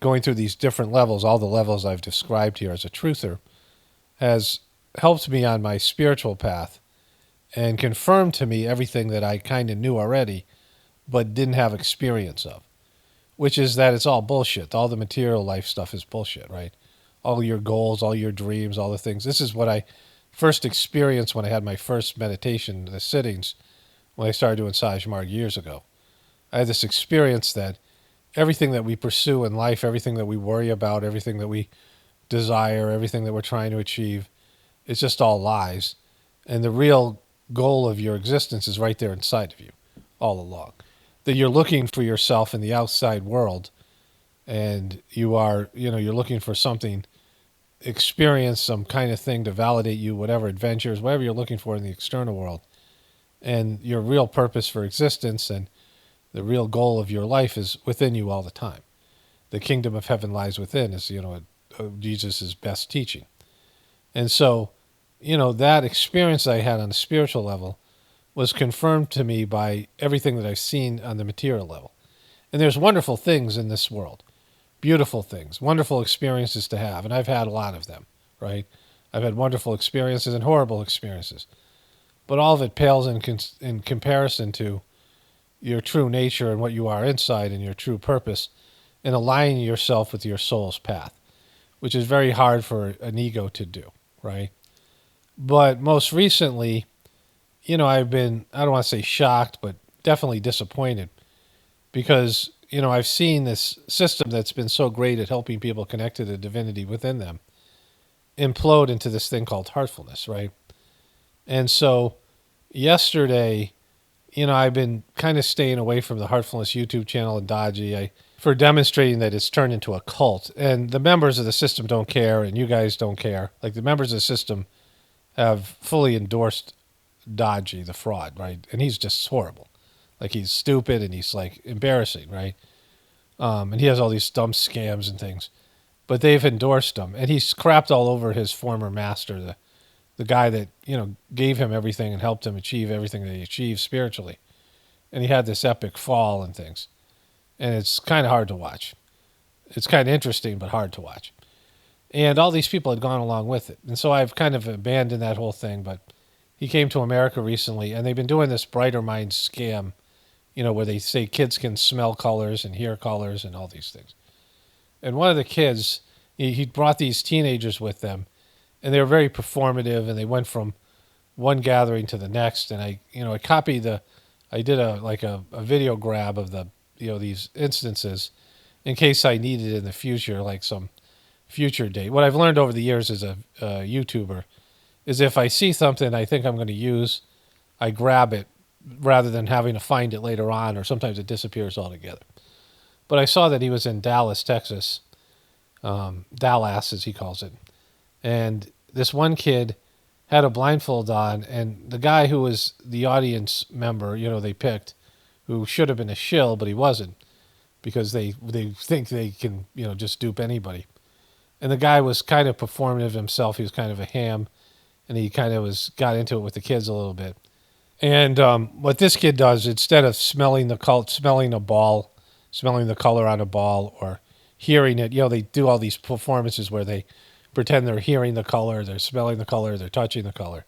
going through these different levels, all the levels I've described here as a truther, has helped me on my spiritual path and confirmed to me everything that I kind of knew already but didn't have experience of, which is that it's all bullshit. All the material life stuff is bullshit, right? All your goals, all your dreams, all the things. This is what I first experienced when I had my first meditation, the sittings, when I started doing Sajmarg years ago. I had this experience that everything that we pursue in life, everything that we worry about, everything that we desire, everything that we're trying to achieve, it's just all lies. And the real goal of your existence is right there inside of you all along. That you're looking for yourself in the outside world, and you're looking for something, experience some kind of thing to validate you, whatever adventures, whatever you're looking for in the external world. And your real purpose for existence and the real goal of your life is within you all the time. The kingdom of heaven lies within is, Jesus' best teaching. And so, that experience I had on a spiritual level was confirmed to me by everything that I've seen on the material level. And there's wonderful things in this world, beautiful things, wonderful experiences to have. And I've had a lot of them, right? I've had wonderful experiences and horrible experiences. But all of it pales in comparison to your true nature and what you are inside and your true purpose and aligning yourself with your soul's path, which is very hard for an ego to do, right? But most recently, I've been, I don't want to say shocked, but definitely disappointed because, I've seen this system that's been so great at helping people connect to the divinity within them implode into this thing called heartfulness, right? And so yesterday, I've been kind of staying away from the Heartfulness YouTube channel and Dodgy for demonstrating that it's turned into a cult. And the members of the system don't care, and you guys don't care. Like, the members of the system have fully endorsed Dodgy, the fraud, right? And he's just horrible. Like, he's stupid and he's, like, embarrassing, right? And he has all these dumb scams and things. But they've endorsed him. And he's crapped all over his former master, the guy that, gave him everything and helped him achieve everything that he achieved spiritually. And he had this epic fall and things. And it's kind of hard to watch. It's kind of interesting, but hard to watch. And all these people had gone along with it. And so I've kind of abandoned that whole thing. But he came to America recently, and they've been doing this Brighter Minds scam, where they say kids can smell colors and hear colors and all these things. And one of the kids, he brought these teenagers with them, and they were very performative, and they went from one gathering to the next. And I did a video grab of these instances in case I needed it in the future, like some future date. What I've learned over the years as a YouTuber is if I see something I think I'm going to use, I grab it rather than having to find it later on, or sometimes it disappears altogether. But I saw that he was in Dallas, Texas, Dallas as he calls it. And this one kid had a blindfold on, and the guy who was the audience member, they picked, who should have been a shill, but he wasn't, because they think they can, just dupe anybody. And the guy was kind of performative himself. He was kind of a ham, and he kind of got into it with the kids a little bit. And what this kid does, instead of smelling the color on a ball, or hearing it, they do all these performances where they pretend they're hearing the color, they're smelling the color, they're touching the color.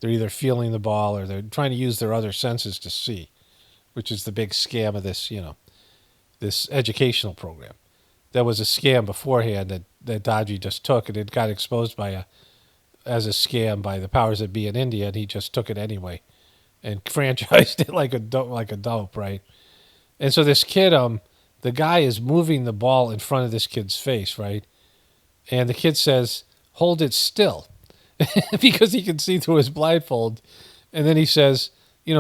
They're either feeling the ball or they're trying to use their other senses to see, which is the big scam of this, this educational program. That was a scam beforehand that Dodgy just took, and it got exposed as a scam by the powers that be in India, and he just took it anyway and franchised it like a dope, right? And so this kid, the guy is moving the ball in front of this kid's face, right? And the kid says, "Hold it still," because he can see through his blindfold. And then he says,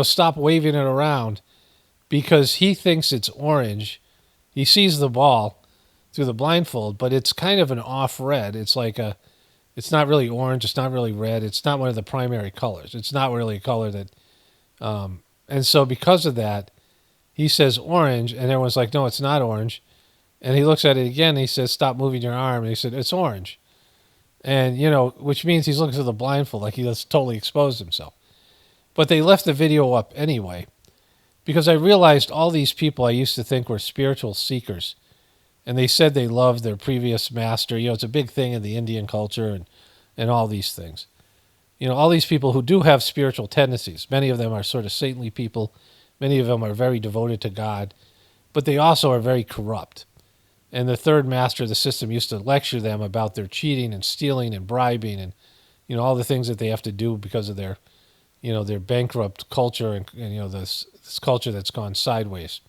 "Stop waving it around," because he thinks it's orange. He sees the ball through the blindfold, but it's kind of an off red. It's not really orange. It's not really red. It's not one of the primary colors. It's not really a color that, and so because of that, he says orange, and everyone's like, "No, it's not orange." And he looks at it again, and he says, "Stop moving your arm." And he said, "It's orange." And, which means he's looking through the blindfold, like he just totally exposed himself. But they left the video up anyway, because I realized all these people I used to think were spiritual seekers, and they said they loved their previous master. It's a big thing in the Indian culture and all these things. All these people who do have spiritual tendencies. Many of them are sort of saintly people. Many of them are very devoted to God, but they also are very corrupt. And the third master of the system used to lecture them about their cheating and stealing and bribing and all the things that they have to do because of their their bankrupt culture and this culture that's gone sideways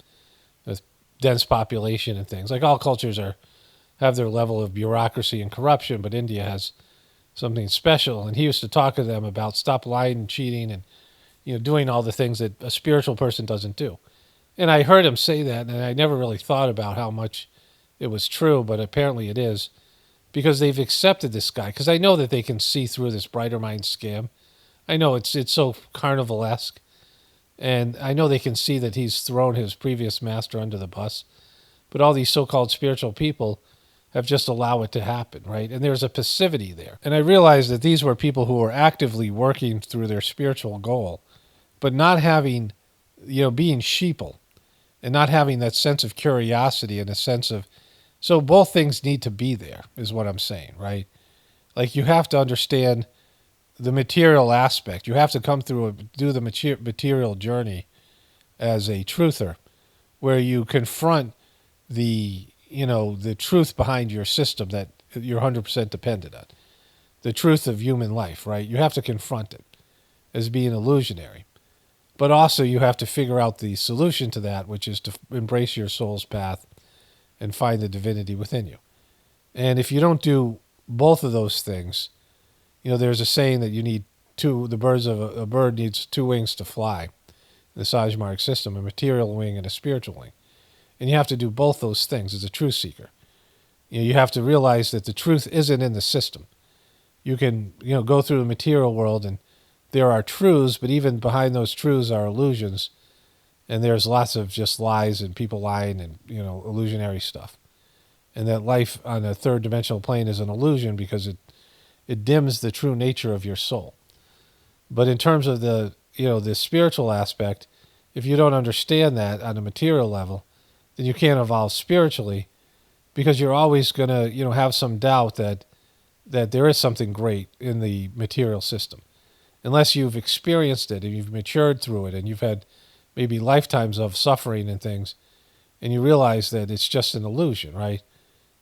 with dense population and things. Like all cultures have their level of bureaucracy and corruption, but India has something special. And he used to talk to them about stop lying and cheating and doing all the things that a spiritual person doesn't do. And I heard him say that, and I never really thought about how much it was true, but apparently it is because they've accepted this guy. Because I know that they can see through this brighter mind scam. I know it's so carnival-esque, and I know they can see that he's thrown his previous master under the bus. But all these so-called spiritual people have just allowed it to happen, right? And there's a passivity there. And I realized that these were people who were actively working through their spiritual goal, but not having, being sheeple and not having that sense of curiosity and a sense of, so both things need to be there, is what I'm saying, right? Like you have to understand the material aspect. You have to come through, do the material journey as a truther, where you confront the truth behind your system that you're 100% dependent on. The truth of human life, right? You have to confront it as being illusionary. But also you have to figure out the solution to that, which is to embrace your soul's path and find the divinity within you. And if you don't do both of those things, there's a saying that you need a bird needs two wings to fly, the Sajmark system, a material wing and a spiritual wing. And you have to do both those things as a truth seeker. You have to realize that the truth isn't in the system. You can, go through the material world and there are truths, but even behind those truths are illusions. And there's lots of just lies and people lying and, illusionary stuff. And that life on a third dimensional plane is an illusion because it dims the true nature of your soul. But in terms of the spiritual aspect, if you don't understand that on a material level, then you can't evolve spiritually because you're always going to, have some doubt that there is something great in the material system. Unless you've experienced it and you've matured through it and you've had maybe lifetimes of suffering and things, and you realize that it's just an illusion, right?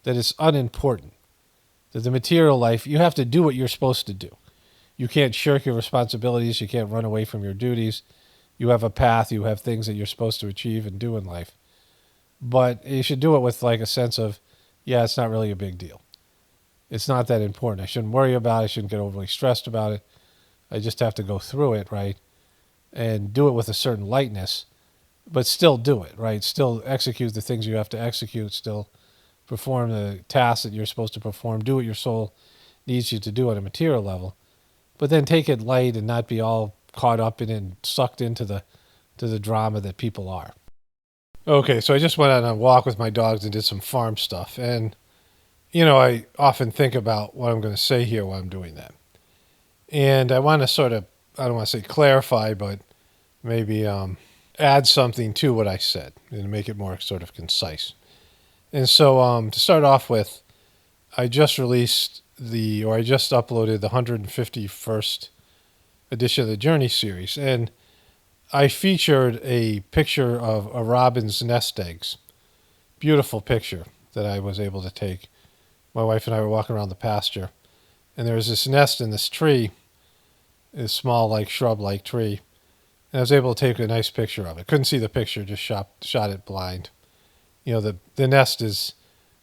That it's unimportant. That the material life, you have to do what you're supposed to do. You can't shirk your responsibilities. You can't run away from your duties. You have a path. You have things that you're supposed to achieve and do in life. But you should do it with like a sense of, yeah, it's not really a big deal. It's not that important. I shouldn't worry about it. I shouldn't get overly stressed about it. I just have to go through it, right? And do it with a certain lightness, but still do it, right? Still execute the things you have to execute. Still perform the tasks that you're supposed to perform. Do what your soul needs you to do on a material level. But then take it light and not be all caught up in it and sucked into the drama that people are. Okay, so I just went on a walk with my dogs and did some farm stuff. And, I often think about what I'm going to say here while I'm doing that. And I want to sort of, I don't want to say clarify, but maybe add something to what I said and make it more sort of concise. And so to start off with, I just uploaded the 151st edition of the Journey series. And I featured a picture of a robin's nest eggs. Beautiful picture that I was able to take. My wife and I were walking around the pasture. And there was this nest in this tree, this small, like shrub-like tree. And I was able to take a nice picture of it. Couldn't see the picture, just shot it blind. The nest is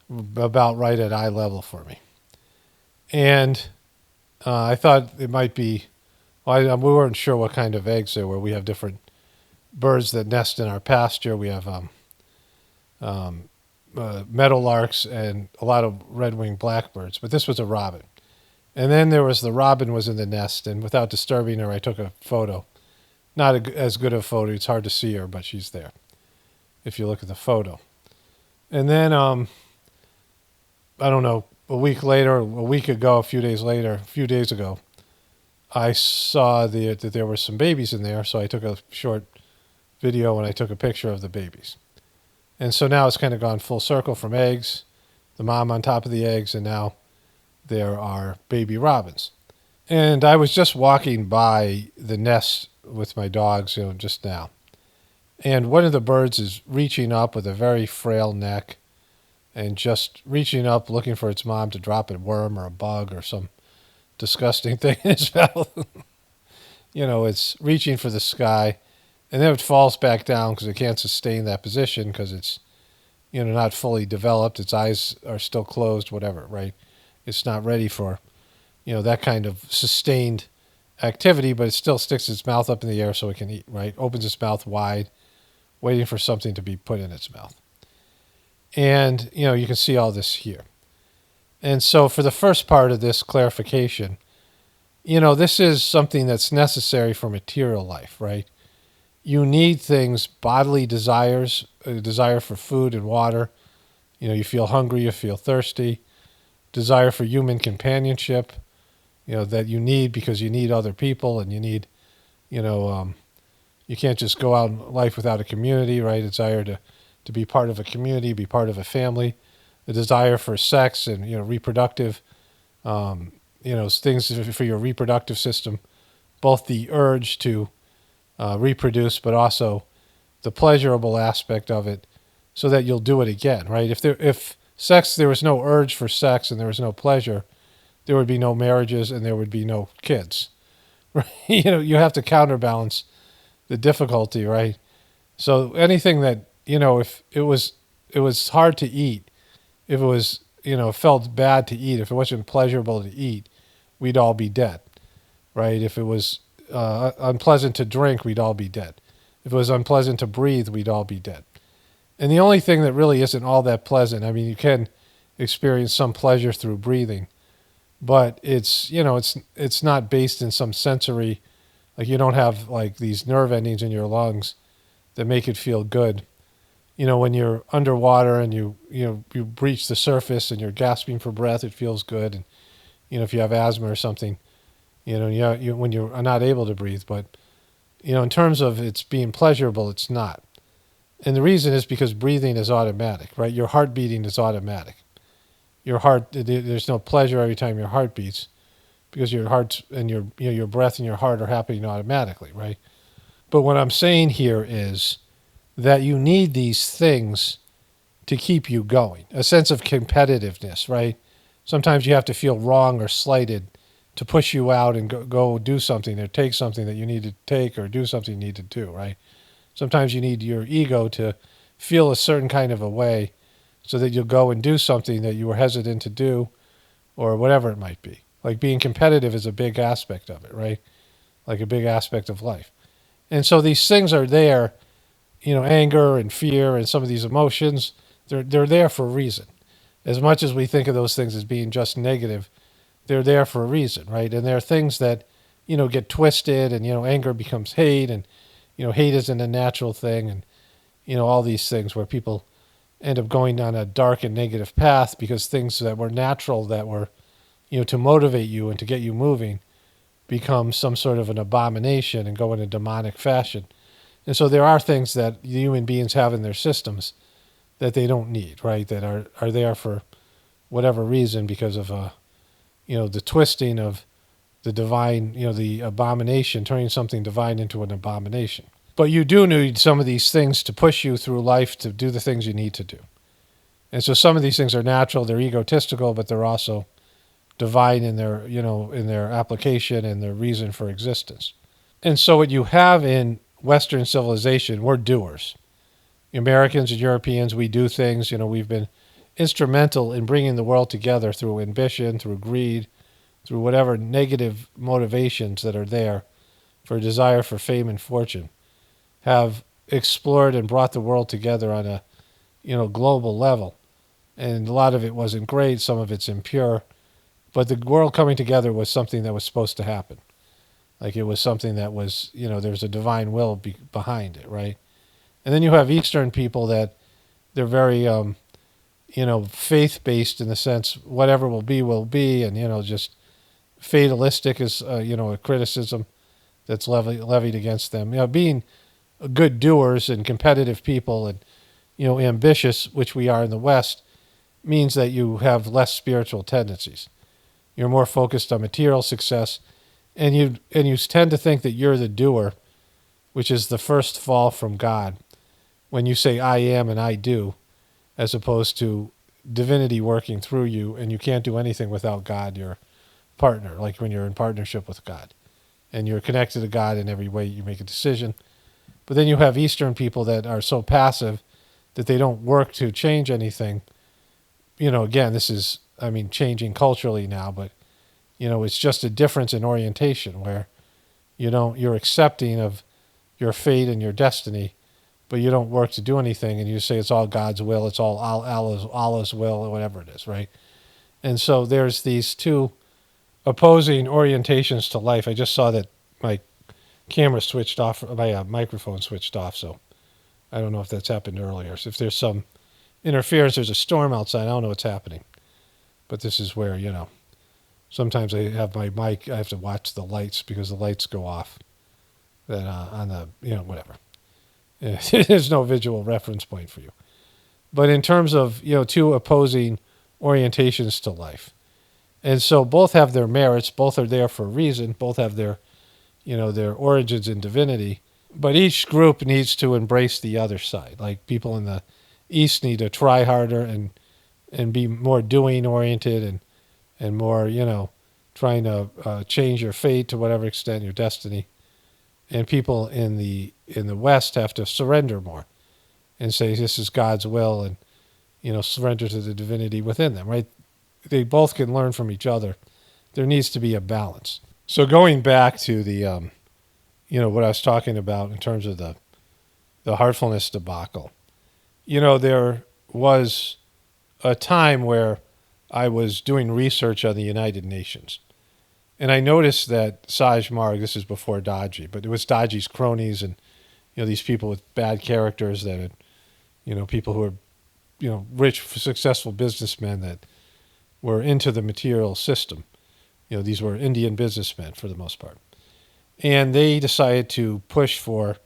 about right at eye level for me. And I thought it might be, we weren't sure what kind of eggs there were. We have different birds that nest in our pasture. We have meadowlarks and a lot of red-winged blackbirds. But this was a robin. And then there was the robin was in the nest, and without disturbing her, I took a photo. Not as good a photo. It's hard to see her, but she's there if you look at the photo. And then, I don't know, a week ago, a few days ago, I saw that there were some babies in there, so I took a short video and I took a picture of the babies. And so now it's kind of gone full circle from eggs, the mom on top of the eggs, and now there are baby robins. And I was just walking by the nest with my dogs, just now. And one of the birds is reaching up with a very frail neck and just reaching up looking for its mom to drop a worm or a bug or some disgusting thing in its mouth. It's reaching for the sky, and then it falls back down because it can't sustain that position because it's not fully developed. Its eyes are still closed, whatever, right? It's not ready for that kind of sustained activity, but it still sticks its mouth up in the air so it can eat, right? Opens its mouth wide, waiting for something to be put in its mouth. And you can see all this here. And so for the first part of this clarification, this is something that's necessary for material life, right? You need things, bodily desires, a desire for food and water. You feel hungry, you feel thirsty, desire for human companionship, that you need because you need other people and you need, you can't just go out in life without a community, right? A desire to be part of a community, be part of a family, the desire for sex and, reproductive, things for your reproductive system, both the urge to reproduce, but also the pleasurable aspect of it so that you'll do it again, right? If there was no urge for sex and there was no pleasure, there would be no marriages and there would be no kids, right? You have to counterbalance the difficulty, right? So anything that, if it was hard to eat, if it was, felt bad to eat, if it wasn't pleasurable to eat, we'd all be dead, right? If it was unpleasant to drink, we'd all be dead. If it was unpleasant to breathe, we'd all be dead. And the only thing that really isn't all that pleasant, I mean, you can experience some pleasure through breathing, but it's not based in some sensory, like you don't have like these nerve endings in your lungs that make it feel good. When you're underwater and you breach the surface and you're gasping for breath, it feels good. And if you have asthma or something, when you're not able to breathe. But in terms of it's being pleasurable, it's not. And the reason is because breathing is automatic, right? Your heart beating is automatic. Your heart, there's no pleasure every time your heart beats because your heart and your breath and your heart are happening automatically, right? But what I'm saying here is that you need these things to keep you going, a sense of competitiveness, right? Sometimes you have to feel wrong or slighted to push you out and go do something or take something that you need to take or do something you need to do, right? Sometimes you need your ego to feel a certain kind of a way so that you'll go and do something that you were hesitant to do or whatever it might be. Like being competitive is a big aspect of it, right? Like a big aspect of life. And so these things are there, anger and fear and some of these emotions, they're there for a reason. As much as we think of those things as being just negative, they're there for a reason, right? And there are things that, get twisted and, anger becomes hate and, hate isn't a natural thing and, all these things where people end up going down a dark and negative path because things that were natural that were, to motivate you and to get you moving become some sort of an abomination and go in a demonic fashion. And so there are things that human beings have in their systems that they don't need, right? That are there for whatever reason because of, the twisting of the divine, the abomination, turning something divine into an abomination. But you do need some of these things to push you through life to do the things you need to do. And so some of these things are natural, they're egotistical, but they're also divine in their, in their application and their reason for existence. And so what you have in Western civilization, we're doers. Americans and Europeans, we do things, we've been instrumental in bringing the world together through ambition, through greed, through whatever negative motivations that are there for a desire for fame and fortune, have explored and brought the world together on a, global level. And a lot of it wasn't great, some of it's impure, but the world coming together was something that was supposed to happen. Like it was something that was, there's a divine will behind it, right? And then you have Eastern people that they're very, faith-based in the sense whatever will be, and, just fatalistic is, a criticism that's levied against them. Being good doers and competitive people and, ambitious, which we are in the West, means that you have less spiritual tendencies. You're more focused on material success, and you tend to think that you're the doer, which is the first fall from God. when you say I am and I do, as opposed to divinity working through you, and you can't do anything without God, your partner, like when you're in partnership with God. And you're connected to God in every way you make a decision. But then you have Eastern people that are so passive that they don't work to change anything. Again, this is, changing culturally now, but, it's just a difference in orientation where you're accepting of your fate and your destiny, but you don't work to do anything, and you say it's all God's will, it's all Allah's will, or whatever it is, right? And so there's these two opposing orientations to life. I just saw that my camera switched off, my microphone switched off, so I don't know if that's happened earlier. So if there's some interference, there's a storm outside, I don't know what's happening. But this is where, sometimes I have my mic, I have to watch the lights because the lights go off. Then on the, whatever. There's no visual reference point for you. But in terms of, two opposing orientations to life. And so both have their merits, both are there for a reason, both have their, their origins in divinity. But each group needs to embrace the other side. Like people in the East need to try harder and be more doing oriented and more, trying to change your fate to whatever extent, your destiny. And people in the West have to surrender more and say this is God's will and, surrender to the divinity within them, right? They both can learn from each other. There needs to be a balance. So going back to the, what I was talking about in terms of the heartfulness debacle, there was a time where I was doing research on the United Nations. And I noticed that Saj Marg, this is before Daji, but it was Daji's cronies and, these people with bad characters that had, people who were, rich, successful businessmen that were into the material system. These were Indian businessmen for the most part. And they decided to push for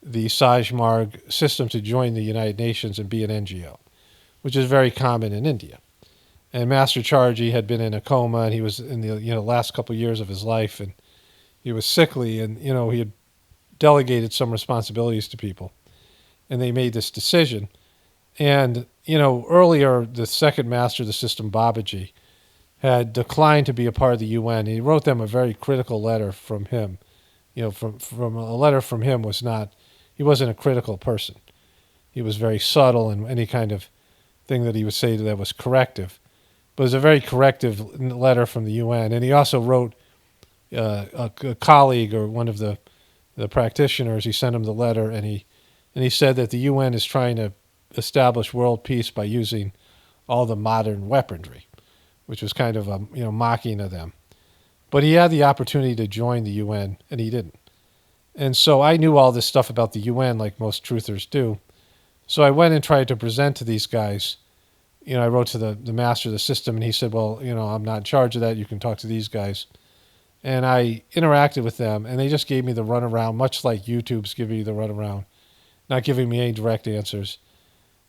the Saj Marg system to join the United Nations and be an NGO, which is very common in India. And Master Charji had been in a coma, and he was in the last couple of years of his life, and he was sickly, and he had delegated some responsibilities to people, and they made this decision. And earlier, the second master of the system, Babaji, had declined to be a part of the UN. He wrote them a very critical letter from him. From a letter from him was not, he wasn't a critical person. He was very subtle in any kind of thing that he would say that was corrective. But it was a very corrective letter from the UN. And he also wrote a colleague or one of the practitioners, he sent him the letter, and he said that the UN is trying to establish world peace by using all the modern weaponry, which was kind of mocking of them. But he had the opportunity to join the UN, and he didn't. And so I knew all this stuff about the UN like most truthers do. So I went and tried to present to these guys. I wrote to the master of the system, and he said, well, I'm not in charge of that. You can talk to these guys. And I interacted with them, and they just gave me the runaround, much like YouTube's giving you the runaround, not giving me any direct answers.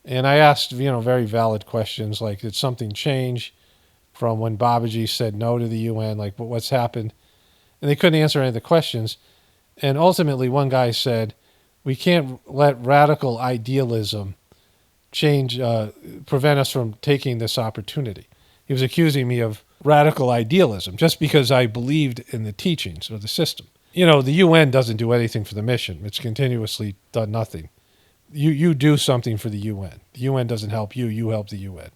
And I asked, very valid questions like, did something change from when Babaji said no to the UN? Like, what's happened? And they couldn't answer any of the questions. And ultimately, one guy said, we can't let radical idealism prevent us from taking this opportunity. He was accusing me of radical idealism just because I believed in the teachings of the system. The UN doesn't do anything for the mission. It's continuously done nothing. You do something for the UN. The UN doesn't help you. You help the UN.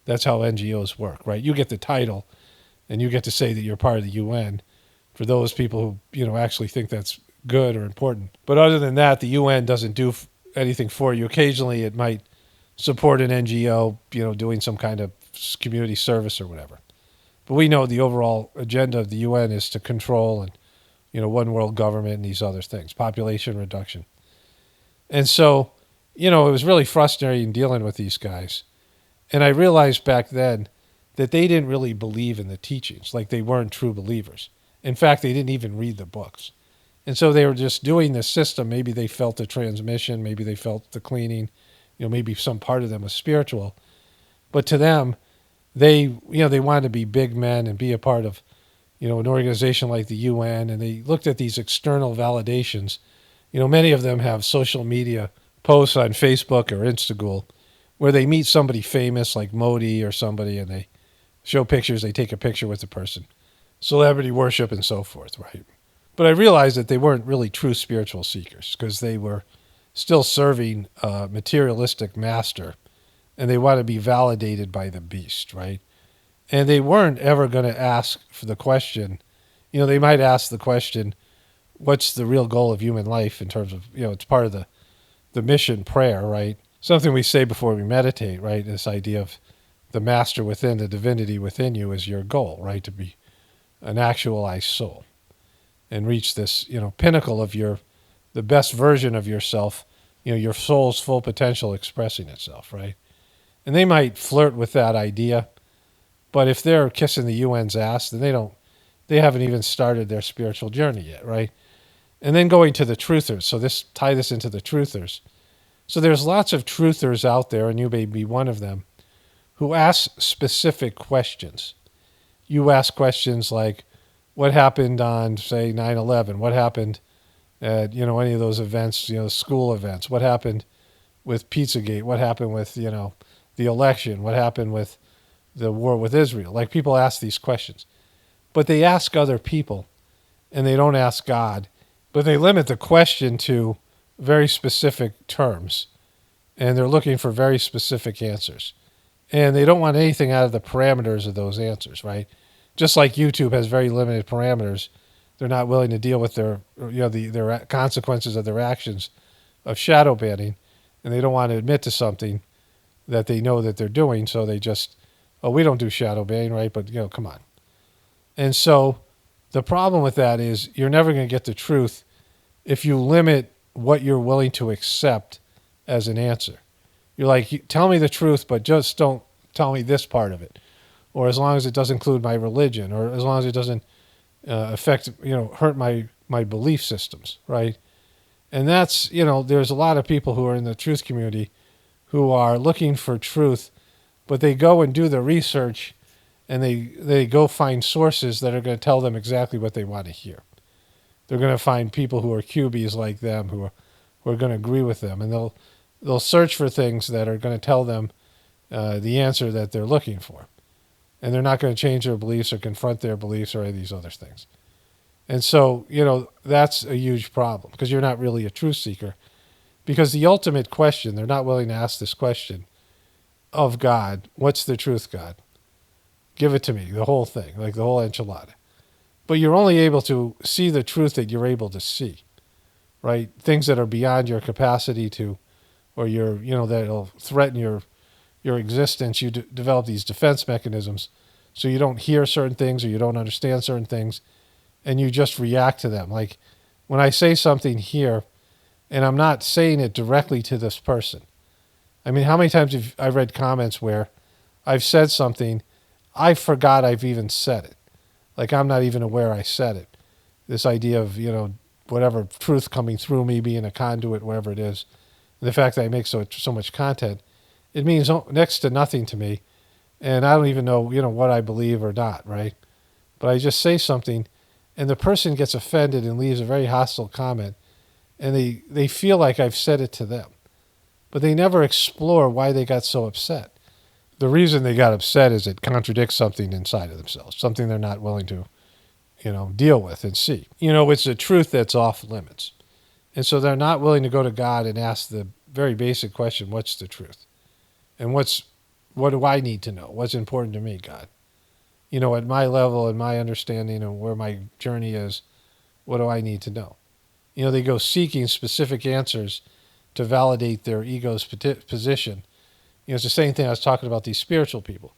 That's how NGOs work, right? You get the title, and you get to say that you're part of the UN for those people who, actually think that's good or important. But other than that, the UN doesn't do anything for you. Occasionally, it might support an NGO, doing some kind of community service or whatever. But we know the overall agenda of the UN is to control and, one world government and these other things, population reduction. And so, it was really frustrating dealing with these guys. And I realized back then that they didn't really believe in the teachings, like they weren't true believers. In fact, they didn't even read the books. And so they were just doing this system. Maybe they felt the transmission, maybe they felt the cleaning, maybe some part of them was spiritual. But to them, they wanted to be big men and be a part of, an organization like the UN. And they looked at these external validations. Many of them have social media posts on Facebook or Instagram where they meet somebody famous like Modi or somebody, and they show pictures, they take a picture with the person, celebrity worship and so forth, right? But I realized that they weren't really true spiritual seekers because they were still serving a materialistic master, and they want to be validated by the beast, right? And they weren't ever going to ask for the question. They might ask the question, what's the real goal of human life in terms of, it's part of the mission prayer, right? Something we say before we meditate, right? This idea of the master within, the divinity within you is your goal, right? To be an actualized soul and reach this, pinnacle of the best version of yourself, your soul's full potential expressing itself, right? And they might flirt with that idea, but if they're kissing the UN's ass, then they haven't even started their spiritual journey yet, right? And then going to the truthers. So tie this into the truthers. So there's lots of truthers out there, and you may be one of them, who ask specific questions. You ask questions like, what happened on, say, 9/11? What happened at, any of those events, school events? What happened with Pizzagate? What happened with, the election? What happened with the war with Israel? Like, people ask these questions. But they ask other people, and they don't ask God. But they limit the question to very specific terms, and they're looking for very specific answers. And they don't want anything out of the parameters of those answers, right? Just like YouTube has very limited parameters, they're not willing to deal with their consequences of their actions of shadow banning, and they don't want to admit to something that they know that they're doing, so they just, we don't do shadow banning, right? But come on. And so the problem with that is you're never going to get the truth if you limit what you're willing to accept as an answer. You're like, tell me the truth, but just don't tell me this part of it. Or as long as it doesn't include my religion, or as long as it doesn't affect, hurt my belief systems, right? And that's, there's a lot of people who are in the truth community who are looking for truth, but they go and do the research, and they go find sources that are going to tell them exactly what they want to hear. They're going to find people who are cubies like them, who are going to agree with them, and they'll search for things that are going to tell them the answer that they're looking for. And they're not going to change their beliefs or confront their beliefs or any of these other things. And so, that's a huge problem because you're not really a truth seeker. Because the ultimate question, they're not willing to ask this question of God, what's the truth, God? Give it to me, the whole thing, like the whole enchilada. But you're only able to see the truth that you're able to see, right? Things that are beyond your capacity to, or that'll threaten your existence. You develop these defense mechanisms so you don't hear certain things or you don't understand certain things, and you just react to them. Like when I say something here, and I'm not saying it directly to this person. I mean, how many times have I read comments where I've said something, I forgot I've even said it. Like I'm not even aware I said it. This idea of, whatever truth coming through me, being a conduit, whatever it is. And the fact that I make so much content, it means next to nothing to me. And I don't even know, what I believe or not, right? But I just say something, and the person gets offended and leaves a very hostile comment, and they feel like I've said it to them. But they never explore why they got so upset. The reason they got upset is it contradicts something inside of themselves, something they're not willing to, deal with and see. It's a truth that's off limits. And so they're not willing to go to God and ask the very basic question, what's the truth? And what do I need to know? What's important to me, God? At my level and my understanding of where my journey is, what do I need to know? They go seeking specific answers to validate their ego's position. It's the same thing I was talking about these spiritual people.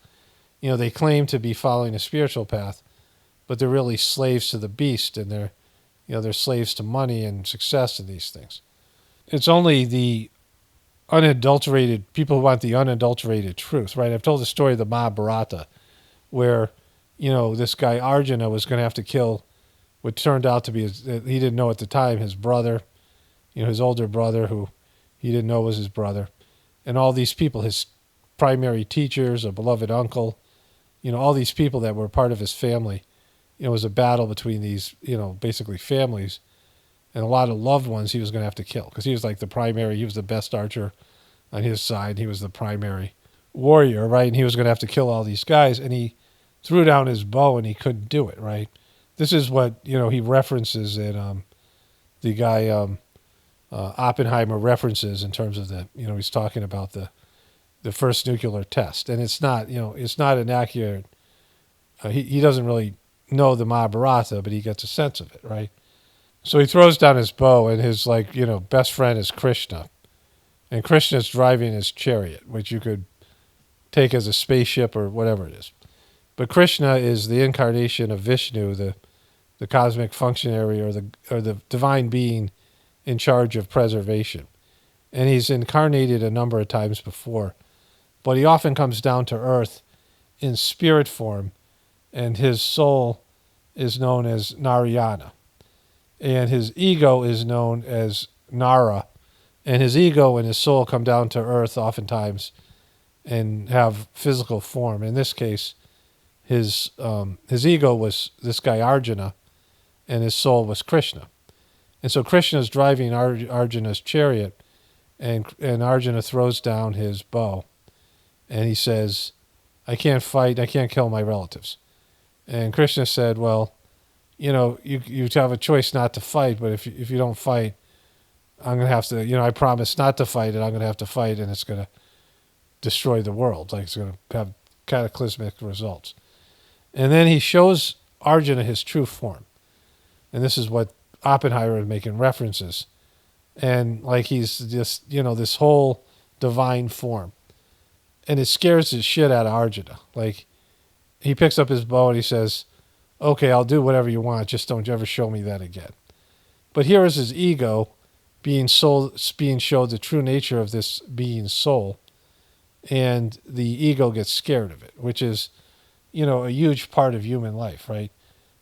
They claim to be following a spiritual path, but they're really slaves to the beast, and they're slaves to money and success and these things. It's only the unadulterated people who want the unadulterated truth, right? I've told the story of the Mahabharata, where this guy Arjuna was going to have to kill what turned out to be he didn't know at the time, his brother, his older brother, who he didn't know was his brother, and all these people, his primary teachers, a beloved uncle, all these people that were part of his family. It was a battle between these, basically families, and a lot of loved ones he was going to have to kill because he was like the primary. He was the best archer on his side. He was the primary warrior, right? And he was going to have to kill all these guys, and he threw down his bow and he couldn't do it, right? This is what he references in the guy Oppenheimer references in terms of he's talking about the first nuclear test, and it's not an accurate. He doesn't really know the Mahabharata, but he gets a sense of it, right? So he throws down his bow, and his best friend is Krishna, and Krishna's driving his chariot, which you could take as a spaceship or whatever it is. But Krishna is the incarnation of Vishnu, the cosmic functionary or the divine being in charge of preservation. And he's incarnated a number of times before, but he often comes down to earth in spirit form, and his soul is known as Narayana, and his ego is known as Nara, and his ego and his soul come down to earth oftentimes and have physical form. In this case, his ego was this guy Arjuna, and his soul was Krishna. And so Krishna is driving Arjuna's chariot, and Arjuna throws down his bow, and he says, "I can't fight. I can't kill my relatives." And Krishna said, "Well, you have a choice not to fight, but if you don't fight, I'm going to have to, I promise not to fight, and I'm going to have to fight, and it's going to destroy the world. Like, it's going to have cataclysmic results." And then he shows Arjuna his true form. And this is what Oppenheimer is making references. And like he's just, this whole divine form. And it scares the shit out of Arjuna. Like, he picks up his bow and he says, "Okay, I'll do whatever you want, just don't ever show me that again." But here is his ego being showed the true nature of this being's soul. And the ego gets scared of it, which is, a huge part of human life, right?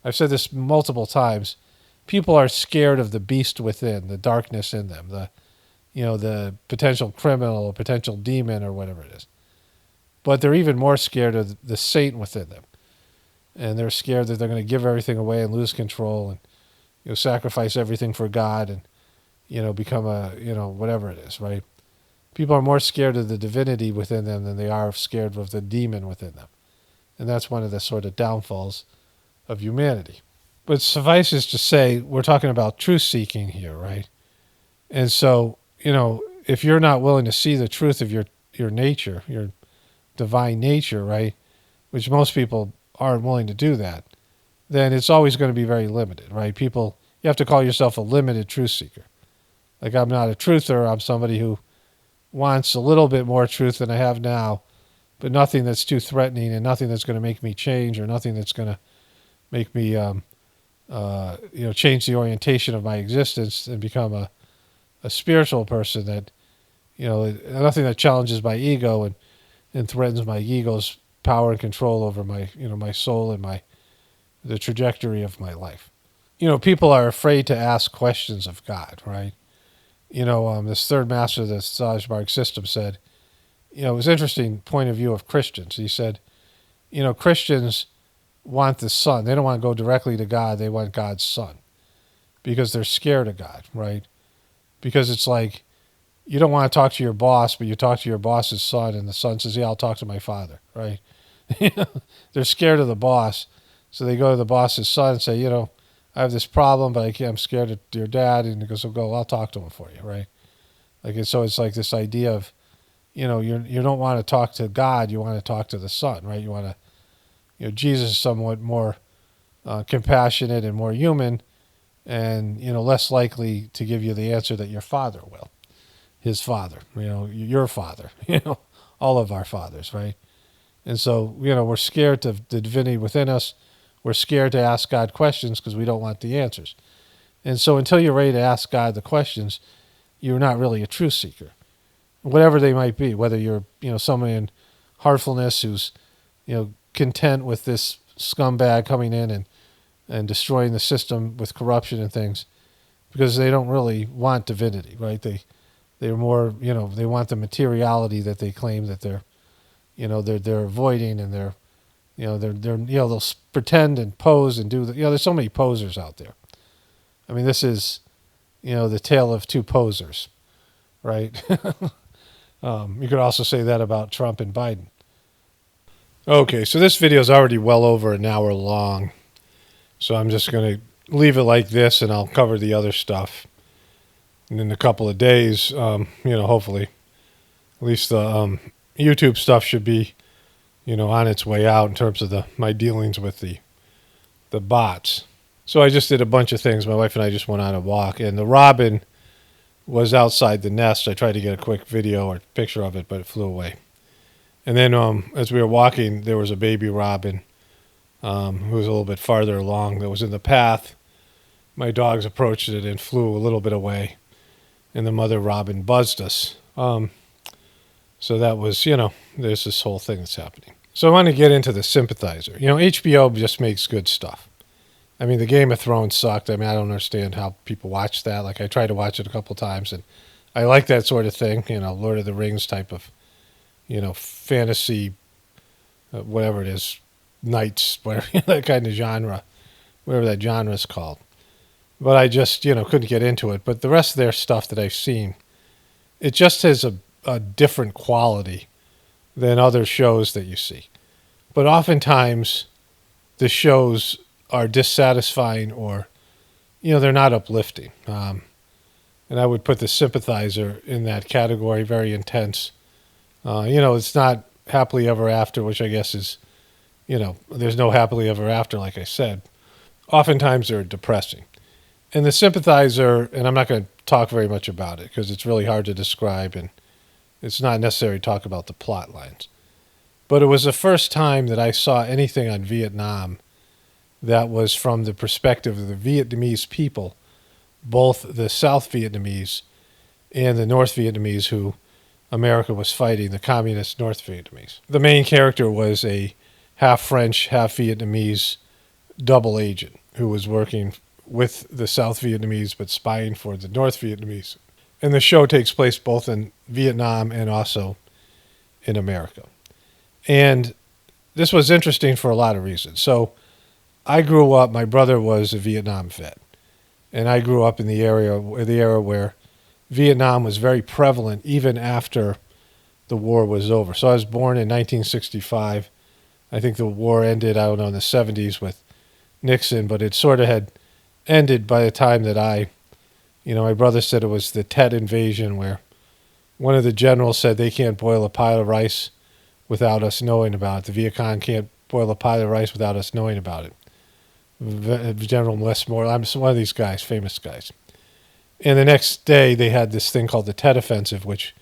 I've said this multiple times. People are scared of the beast within, the darkness in them, the potential criminal or potential demon or whatever it is. But they're even more scared of the saint within them. And they're scared that they're going to give everything away and lose control and sacrifice everything for God and become whatever it is, right? People are more scared of the divinity within them than they are scared of the demon within them. And that's one of the sort of downfalls of humanity. But suffices to say, we're talking about truth seeking here, right? And so, if you're not willing to see the truth of your nature, your divine nature, right, which most people aren't willing to do that, then it's always going to be very limited, right? You have to call yourself a limited truth seeker. Like, I'm not a truther, I'm somebody who wants a little bit more truth than I have now, but nothing that's too threatening and nothing that's going to make me change or nothing that's going to make me, change the orientation of my existence and become a spiritual person that, nothing that challenges my ego and threatens my ego's power and control over my, my soul and the trajectory of my life. People are afraid to ask questions of God, right? This third master of the Sajmarg system said, it was an interesting point of view of Christians. He said, Christians want the Son. They don't want to go directly to God. They want God's Son because they're scared of God, right? Because it's like, you don't want to talk to your boss, but you talk to your boss's son, and the son says, "Yeah, I'll talk to my father," right? They're scared of the boss, so they go to the boss's son and say, "I have this problem, but I'm scared of your dad," and he goes, "Oh, go, I'll talk to him for you," right? So it's like this idea of, you don't want to talk to God, you want to talk to the Son, right? You want to, Jesus is somewhat more compassionate and more human, and less likely to give you the answer that your father will, his father, your father, all of our fathers, right? And so we're scared of the divinity within us. We're scared to ask God questions because we don't want the answers. And so until you're ready to ask God the questions, you're not really a truth seeker, whatever they might be. Whether you're someone in heartfulness who's content with this scumbag coming in and destroying the system with corruption and things, because they don't really want divinity, right? They're more they want the materiality that they claim that they're avoiding, and they're they'll pretend and pose and do there's so many posers out there. I mean, this is the tale of two posers, right? You could also say that about Trump and Biden. Okay, so this video is already well over an hour long, so I'm just going to leave it like this, and I'll cover the other stuff. And in a couple of days, hopefully, at least the YouTube stuff should be, on its way out in terms of my dealings with the bots. So I just did a bunch of things. My wife and I just went on a walk, and the robin was outside the nest. I tried to get a quick video or picture of it, but it flew away. And then as we were walking, there was a baby robin who was a little bit farther along that was in the path. My dogs approached it and flew a little bit away, and the mother robin buzzed us. So that was, there's this whole thing that's happening. So I want to get into the sympathizer. HBO just makes good stuff. I mean, the Game of Thrones sucked. I mean, I don't understand how people watch that. Like, I tried to watch it a couple times, and I like that sort of thing, Lord of the Rings type of, fantasy, whatever it is, knights, whatever, that kind of genre, whatever that genre is called. But I just, couldn't get into it. But the rest of their stuff that I've seen, it just has a different quality than other shows that you see. But oftentimes, the shows are dissatisfying or, they're not uplifting. And I would put the sympathizer in that category, very intense. It's not happily ever after, which I guess is, there's no happily ever after, like I said. Oftentimes they're depressing. And the sympathizer, and I'm not going to talk very much about it because it's really hard to describe and it's not necessary to talk about the plot lines. But it was the first time that I saw anything on Vietnam that was from the perspective of the Vietnamese people, both the South Vietnamese and the North Vietnamese who America was fighting, the communist North Vietnamese. The main character was a half French, half Vietnamese double agent who was working with the South Vietnamese but spying for the North Vietnamese. And the show takes place both in Vietnam and also in America. And this was interesting for a lot of reasons. So I grew up, my brother was a Vietnam vet. And I grew up in the era where Vietnam was very prevalent even after the war was over. So I was born in 1965. I think the war ended, I don't know, in the 70s with Nixon, but it sort of had ended by the time that my brother said it was the Tet invasion where one of the generals said they can't boil a pile of rice without us knowing about it. The Viet Cong can't boil a pile of rice without us knowing about it. General Westmore, I'm one of these guys, famous guys. And the next day, they had this thing called the Tet Offensive, which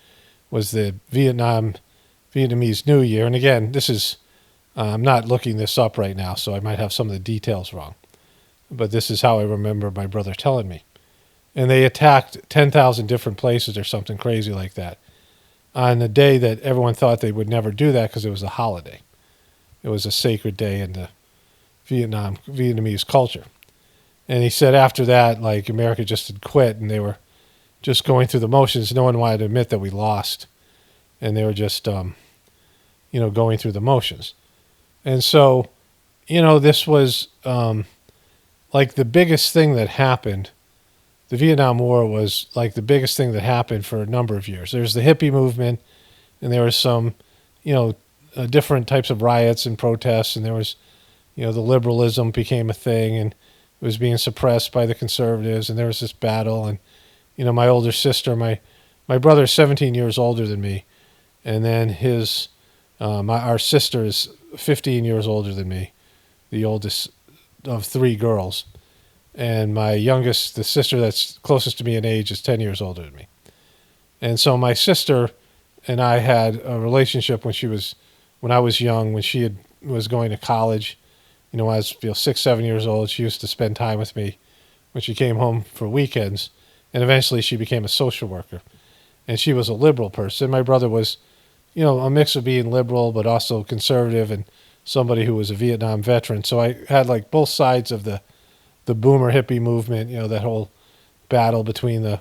was the Vietnamese New Year. And again, this is, I'm not looking this up right now, so I might have some of the details wrong. But this is how I remember my brother telling me. And they attacked 10,000 different places or something crazy like that on the day that everyone thought they would never do that because it was a holiday. It was a sacred day in the Vietnamese culture. And he said after that, like, America just had quit and they were just going through the motions. No one wanted to admit that we lost. And they were just, going through the motions. And so, this was like the biggest thing that happened. The Vietnam War was like the biggest thing that happened for a number of years. There's the hippie movement, and there was some, different types of riots and protests, and there was, the liberalism became a thing, and it was being suppressed by the conservatives, and there was this battle. And, my older sister, my brother's 17 years older than me, and then our sister is 15 years older than me, the oldest of three girls. And my youngest, the sister that's closest to me in age, is 10 years older than me. And so my sister and I had a relationship when I was young, when she was going to college. When I was 6, 7 years old, she used to spend time with me when she came home for weekends. And eventually she became a social worker. And she was a liberal person. My brother was, a mix of being liberal but also conservative and somebody who was a Vietnam veteran. So I had like both sides of the boomer hippie movement, that whole battle between the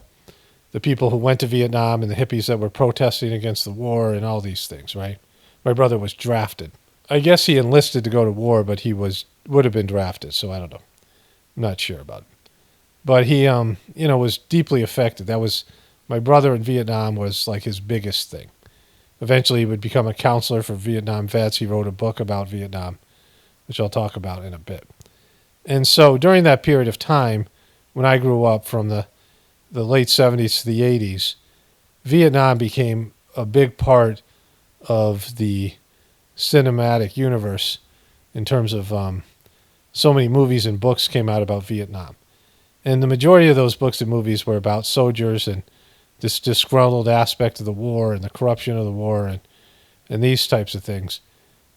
people who went to Vietnam and the hippies that were protesting against the war and all these things, right? My brother was drafted. I guess he enlisted to go to war, but he would have been drafted, so I don't know. I'm not sure about it. but he was deeply affected. That was my brother in Vietnam was like his biggest thing. Eventually, he would become a counselor for Vietnam vets. He wrote a book about Vietnam, which I'll talk about in a bit. And so during that period of time, when I grew up from the late 70s to the 80s, Vietnam became a big part of the cinematic universe in terms of so many movies and books came out about Vietnam. And the majority of those books and movies were about soldiers and this disgruntled aspect of the war and the corruption of the war and these types of things.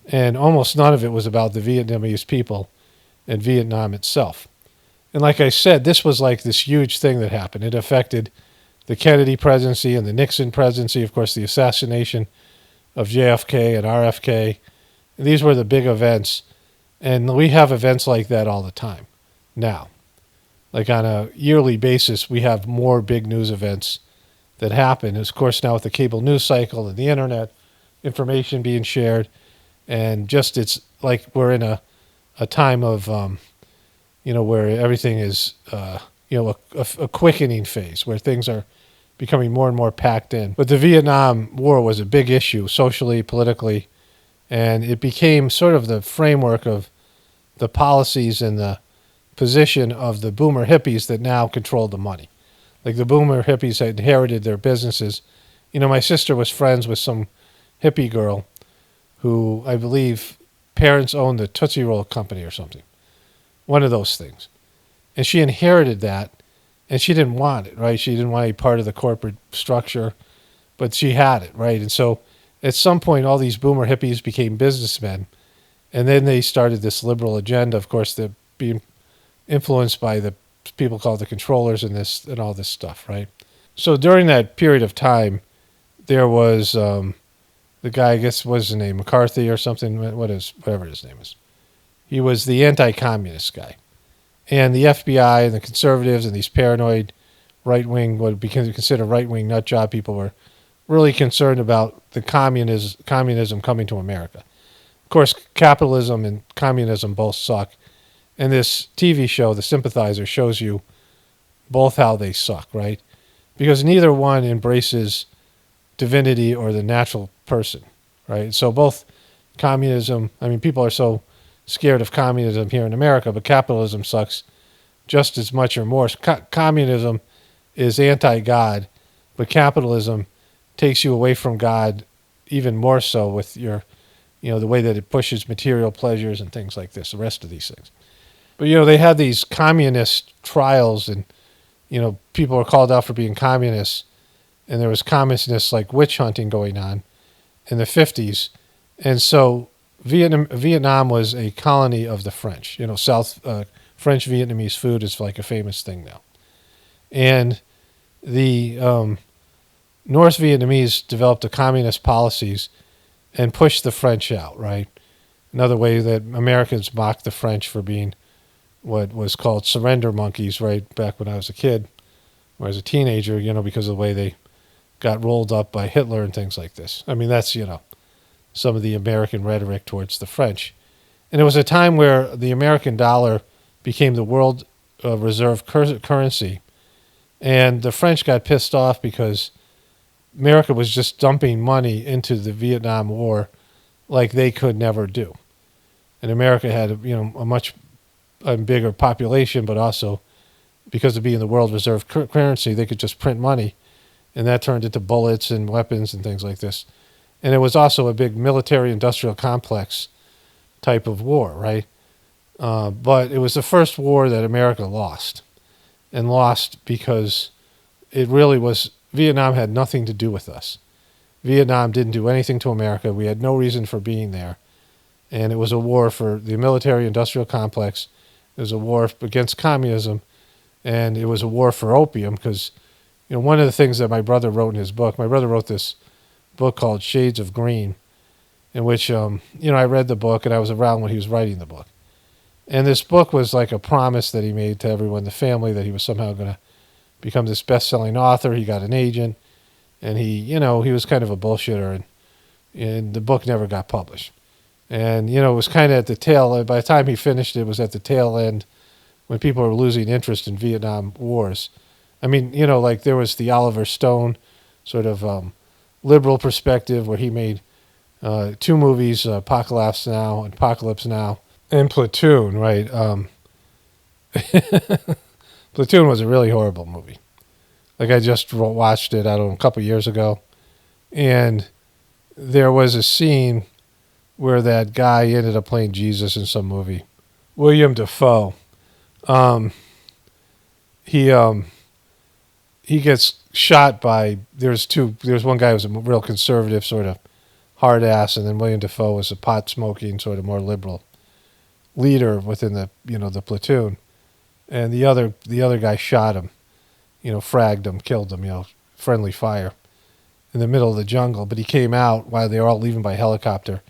And almost none of it was about the Vietnamese people and Vietnam itself. And like I said, this was like this huge thing that happened. It affected the Kennedy presidency and the Nixon presidency, of course, the assassination of JFK and RFK. And these were the big events. And we have events like that all the time now. Like on a yearly basis, we have more big news events that happen. Of course, now with the cable news cycle and the internet, information being shared, and just it's like we're in a time of, where everything is, a quickening phase where things are becoming more and more packed in. But the Vietnam War was a big issue socially, politically, and it became sort of the framework of the policies and the position of the boomer hippies that now controlled the money. Like the boomer hippies had inherited their businesses. My sister was friends with some hippie girl who I believe parents owned the Tootsie Roll Company or something. One of those things. And she inherited that, and she didn't want it, right? She didn't want to be part of the corporate structure, but she had it, right? And so at some point, all these boomer hippies became businessmen, and then they started this liberal agenda, of course, that being influenced by the people called the controllers and all this stuff, right? So during that period of time, there was the guy, I guess, what was his name, McCarthy or something, whatever his name is. He was the anti-communist guy. And the FBI and the conservatives and these paranoid right-wing, what would be considered right-wing nut job people were really concerned about the communism coming to America. Of course, capitalism and communism both suck. And this TV show, The Sympathizer, shows you both how they suck, right? Because neither one embraces divinity or the natural person, right? So both communism, people are so scared of communism here in America, but capitalism sucks just as much or more. Communism is anti-God, but capitalism takes you away from God even more so with your, the way that it pushes material pleasures and things like this, the rest of these things. But, they had these communist trials and, people were called out for being communists, and there was communist like witch hunting going on in the 50s. And so Vietnam was a colony of the French. French Vietnamese food is like a famous thing now. And the North Vietnamese developed the communist policies and pushed the French out, right? Another way that Americans mocked the French for being what was called surrender monkeys, right, back when I was a kid, or as a teenager, because of the way they got rolled up by Hitler and things like this. That's, some of the American rhetoric towards the French. And it was a time where the American dollar became the world reserve currency. And the French got pissed off because America was just dumping money into the Vietnam War like they could never do. And America had, a much bigger population, but also because of being the world reserve currency, they could just print money. And that turned into bullets and weapons and things like this. And it was also a big military-industrial complex type of war, right? But it was the first war that America lost. And lost because it really was, Vietnam had nothing to do with us. Vietnam didn't do anything to America. We had no reason for being there. And it was a war for the military-industrial complex. It was a war against communism. And it was a war for opium because, one of the things that my brother wrote in his book, my brother wrote this book called Shades of Green, in which, I read the book and I was around when he was writing the book. And this book was like a promise that he made to everyone in the family that he was somehow going to become this best-selling author. He got an agent, and he was kind of a bullshitter, and the book never got published. And, it was kind of at the tail, by the time he finished it was at the tail end when people were losing interest in Vietnam wars. I mean, you know, like there was the Oliver Stone sort of liberal perspective where he made two movies, Apocalypse Now, and Platoon, right? Platoon was a really horrible movie. Like I just watched it, I don't know, a couple years ago, and there was a scene where that guy ended up playing Jesus in some movie. William Dafoe. Um, he he gets shot by there's one guy who was a real conservative sort of hard ass, and then William Dafoe was a pot smoking sort of more liberal leader within the platoon, and the other guy shot him, fragged him, killed him, friendly fire in the middle of the jungle. But he came out while they were all leaving by helicopter,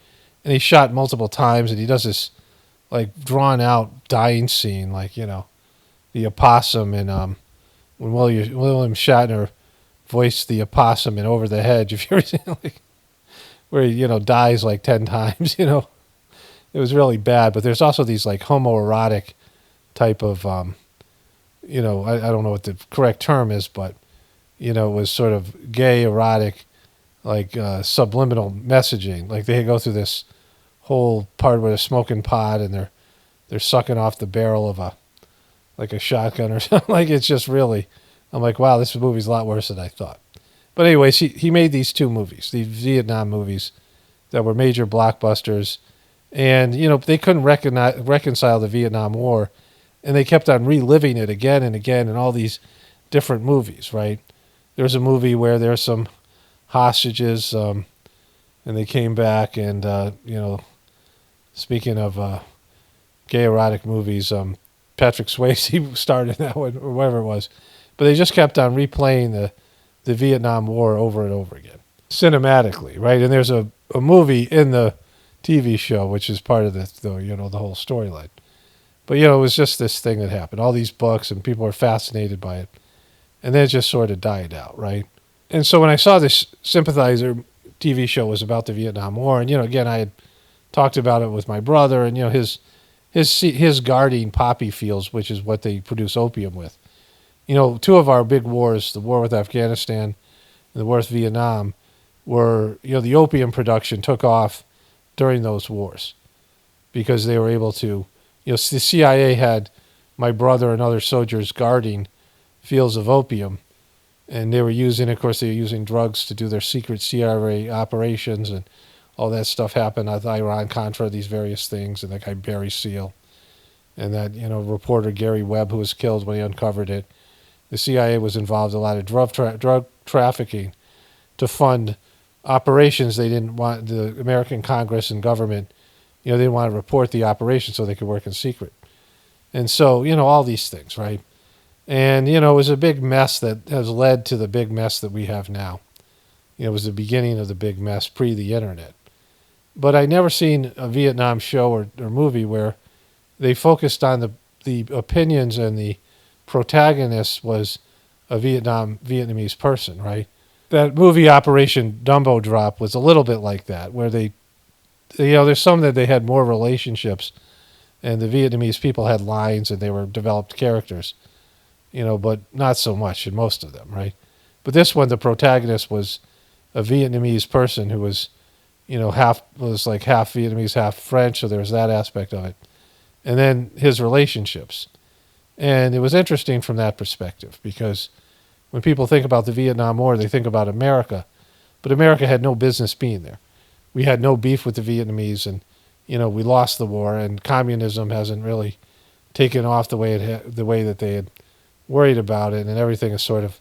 and he shot multiple times, and he does this like drawn out dying scene, like the opossum in when William Shatner voiced the opossum in Over the Hedge. If you ever seen like where he dies like 10 times, it was really bad. But there's also these like homoerotic type of I don't know what the correct term is, but it was sort of gay erotic, like subliminal messaging. Like they go through this whole part where they're smoking pot and they're sucking off the barrel of a shotgun or something. Like it's just really, I'm like, wow, this movie's a lot worse than I thought. But anyways, he made these two movies, these Vietnam movies that were major blockbusters, and they couldn't reconcile the Vietnam War, and they kept on reliving it again and again in all these different movies. Right? There's a movie where there's some hostages, and they came back, and speaking of gay erotic movies, Patrick Swayze starred in that one or whatever it was, but they just kept on replaying the Vietnam War over and over again, cinematically, right? And there's a movie in the TV show which is part of the whole storyline. But it was just this thing that happened. All these books and people were fascinated by it, and then it just sort of died out, right? And so when I saw this Sympathizer TV show was about the Vietnam War, and again I had talked about it with my brother, and his guarding poppy fields, which is what they produce opium with. Two of our big wars, the war with Afghanistan and the war with Vietnam, were, the opium production took off during those wars because they were able to, the CIA had my brother and other soldiers guarding fields of opium, and they were using drugs to do their secret CIA operations, and all that stuff happened with Iran-Contra, these various things, and that guy Barry Seal, and that, reporter Gary Webb, who was killed when he uncovered it. The CIA was involved in a lot of drug trafficking to fund operations. They didn't want the American Congress and government, they didn't want to report the operation so they could work in secret. And so, all these things, right? And, it was a big mess that has led to the big mess that we have now. It was the beginning of the big mess pre the internet. But I never seen a Vietnam show or movie where they focused on the opinions, and the protagonist was a Vietnamese person, right? That movie Operation Dumbo Drop was a little bit like that, where there's some that they had more relationships, and the Vietnamese people had lines and they were developed characters, but not so much in most of them, right? But this one, the protagonist was a Vietnamese person who was, half Vietnamese, half French, so there was that aspect of it. And then his relationships. And it was interesting from that perspective, because when people think about the Vietnam War, they think about America. But America had no business being there. We had no beef with the Vietnamese, and, we lost the war, and communism hasn't really taken off the way that they had worried about it, and everything is sort of,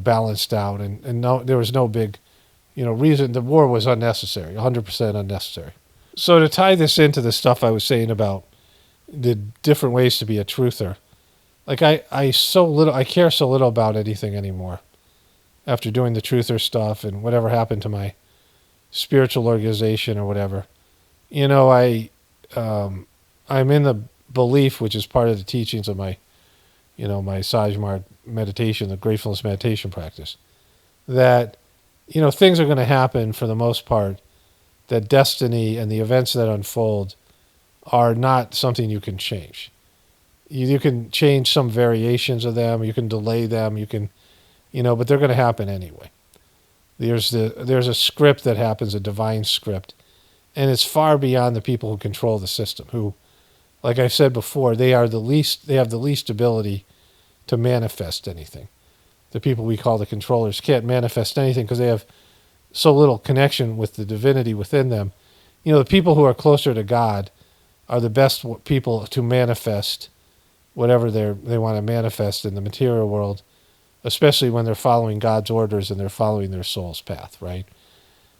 balanced out. And no, there was no big, reason. The war was unnecessary, 100% unnecessary. So to tie this into the stuff I was saying about the different ways to be a truther, like I care so little about anything anymore after doing the truther stuff and whatever happened to my spiritual organization or whatever. I'm in the belief, which is part of the teachings of my Sajmar meditation, the Gratefulness meditation practice, that things are going to happen for the most part, that destiny and the events that unfold are not something you can change. you can change some variations of them. You can delay them. You can, but they're going to happen anyway. There's a script that happens, a divine script, and it's far beyond the people who control the system. Who, like I said before, they have the least ability to manifest anything. The people we call the controllers can't manifest anything because they have so little connection with the divinity within them. The people who are closer to God are the best people to manifest whatever they want to manifest in the material world, especially when they're following God's orders and they're following their soul's path, right?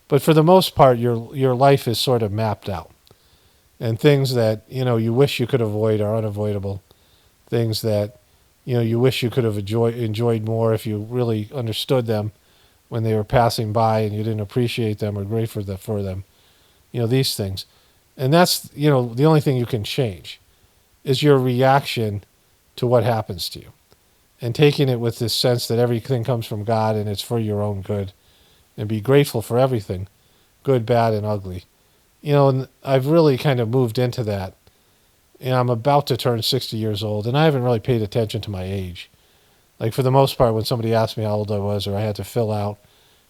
But for the most part, your life is sort of mapped out. And things that, you wish you could avoid are unavoidable. Things that, you wish you could have enjoyed more if you really understood them when they were passing by and you didn't appreciate them or grateful for them. These things. And that's, the only thing you can change is your reaction to what happens to you. And taking it with this sense that everything comes from God and it's for your own good. And be grateful for everything, good, bad, and ugly. And I've really kind of moved into that. And I'm about to turn 60 years old, and I haven't really paid attention to my age. Like, for the most part, when somebody asked me how old I was, or I had to fill out,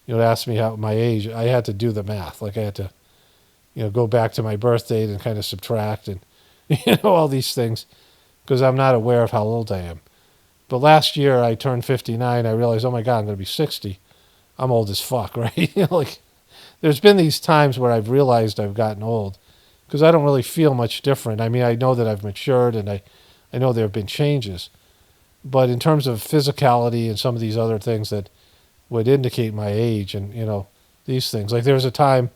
ask me how my age, I had to do the math. Like, I had to, go back to my birth date and kind of subtract and, all these things, because I'm not aware of how old I am. But last year, I turned 59. I realized, oh my God, I'm going to be 60. I'm old as fuck, right? Like, there's been these times where I've realized I've gotten old because I don't really feel much different. I mean, I know that I've matured and I know there have been changes. But in terms of physicality and some of these other things that would indicate my age and, these things. Like, there was a time,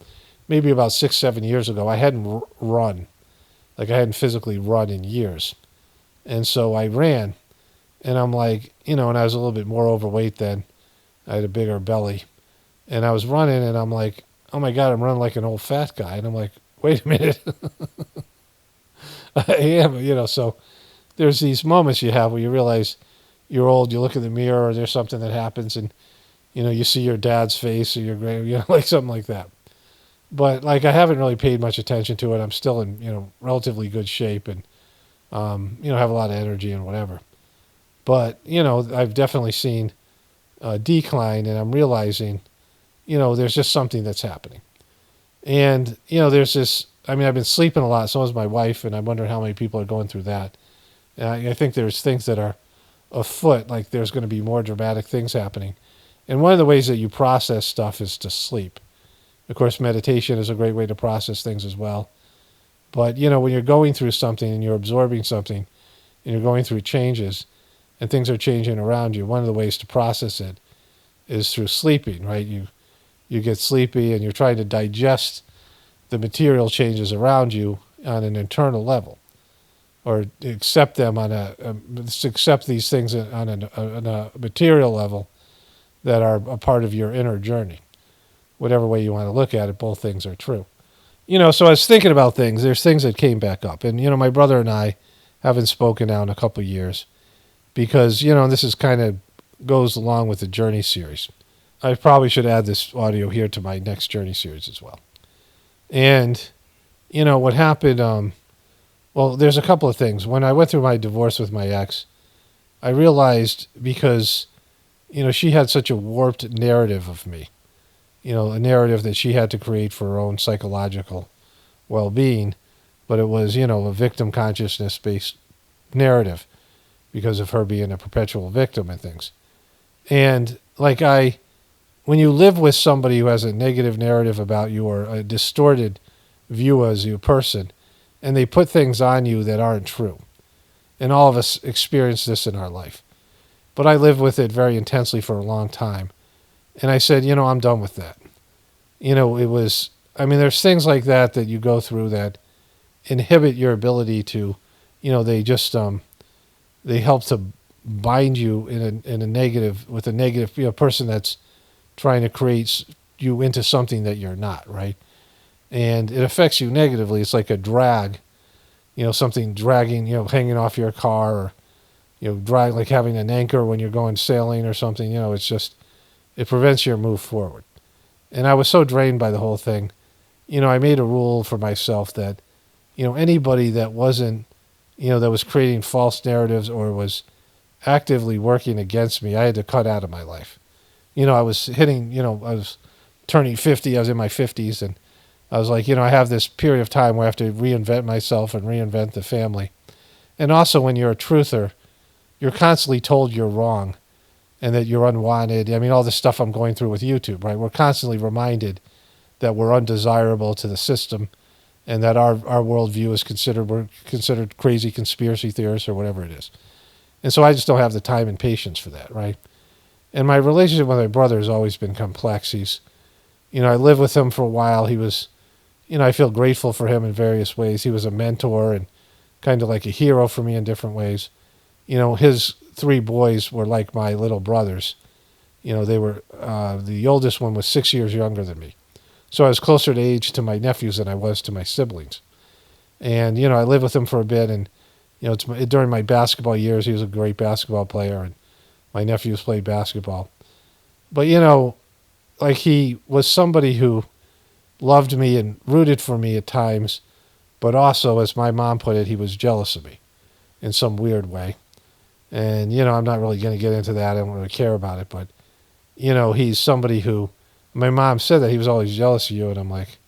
maybe about 6-7 years ago, I hadn't run. Like, I hadn't physically run in years. And so I ran. And I'm like, and I was a little bit more overweight then. I had a bigger belly. And I was running, and I'm like, oh my God, I'm running like an old fat guy. And I'm like, wait a minute. I am, so there's these moments you have where you realize you're old, you look in the mirror, or there's something that happens, and, you see your dad's face or your grandma, like something like that. But, like, I haven't really paid much attention to it. I'm still in, relatively good shape and, have a lot of energy and whatever. But, I've definitely seen a decline, and I'm realizing, there's just something that's happening. And, there's this, I've been sleeping a lot, so is my wife, and I wonder how many people are going through that. And I think there's things that are afoot, like there's going to be more dramatic things happening. And one of the ways that you process stuff is to sleep. Of course, meditation is a great way to process things as well. But, when you're going through something and you're absorbing something and you're going through changes and things are changing around you, one of the ways to process it is through sleeping, right? You get sleepy and you're trying to digest the material changes around you on an internal level, or accept them accept these things on a material level that are a part of your inner journey. Whatever way you want to look at it, both things are true. So I was thinking about things. There's things that came back up, and my brother and I haven't spoken now in a couple of years because this is kind of goes along with the Journey series. I probably should add this audio here to my next Journey series as well. And, what happened, well, there's a couple of things. When I went through my divorce with my ex, I realized because, she had such a warped narrative of me, a narrative that she had to create for her own psychological well-being, but it was, a victim consciousness-based narrative because of her being a perpetual victim and things. And, like, when you live with somebody who has a negative narrative about you or a distorted view as you a person, and they put things on you that aren't true. And all of us experience this in our life. But I lived with it very intensely for a long time. And I said, I'm done with that. It was, there's things like that that you go through that inhibit your ability to, they just, they help to bind you in a negative, with a negative, person that's trying to create you into something that you're not, right? And it affects you negatively. It's like a drag, something dragging, hanging off your car, or, drag, like having an anchor when you're going sailing or something. It's just, it prevents your move forward. And I was so drained by the whole thing. I made a rule for myself that, anybody that wasn't that was creating false narratives or was actively working against me, I had to cut out of my life. I was hitting, I was turning 50, I was in my 50s, and I was like, I have this period of time where I have to reinvent myself and reinvent the family. And also, when you're a truther, you're constantly told you're wrong and that you're unwanted. I mean, all this stuff I'm going through with YouTube, right? We're constantly reminded that we're undesirable to the system and that our worldview is we're considered crazy conspiracy theorists or whatever it is. And so I just don't have the time and patience for that, right? And my relationship with my brother has always been complex. I lived with him for a while. He was, I feel grateful for him in various ways. He was a mentor and kind of like a hero for me in different ways. His three boys were like my little brothers. They were, the oldest one was 6 years younger than me. So I was closer to age to my nephews than I was to my siblings. And, I lived with him for a bit. And, during my basketball years, he was a great basketball player. And my nephews played basketball. But, like he was somebody who loved me and rooted for me at times. But also, as my mom put it, he was jealous of me in some weird way. And, I'm not really going to get into that. I don't really care about it. But, he's somebody who, my mom said that he was always jealous of you. And I'm like,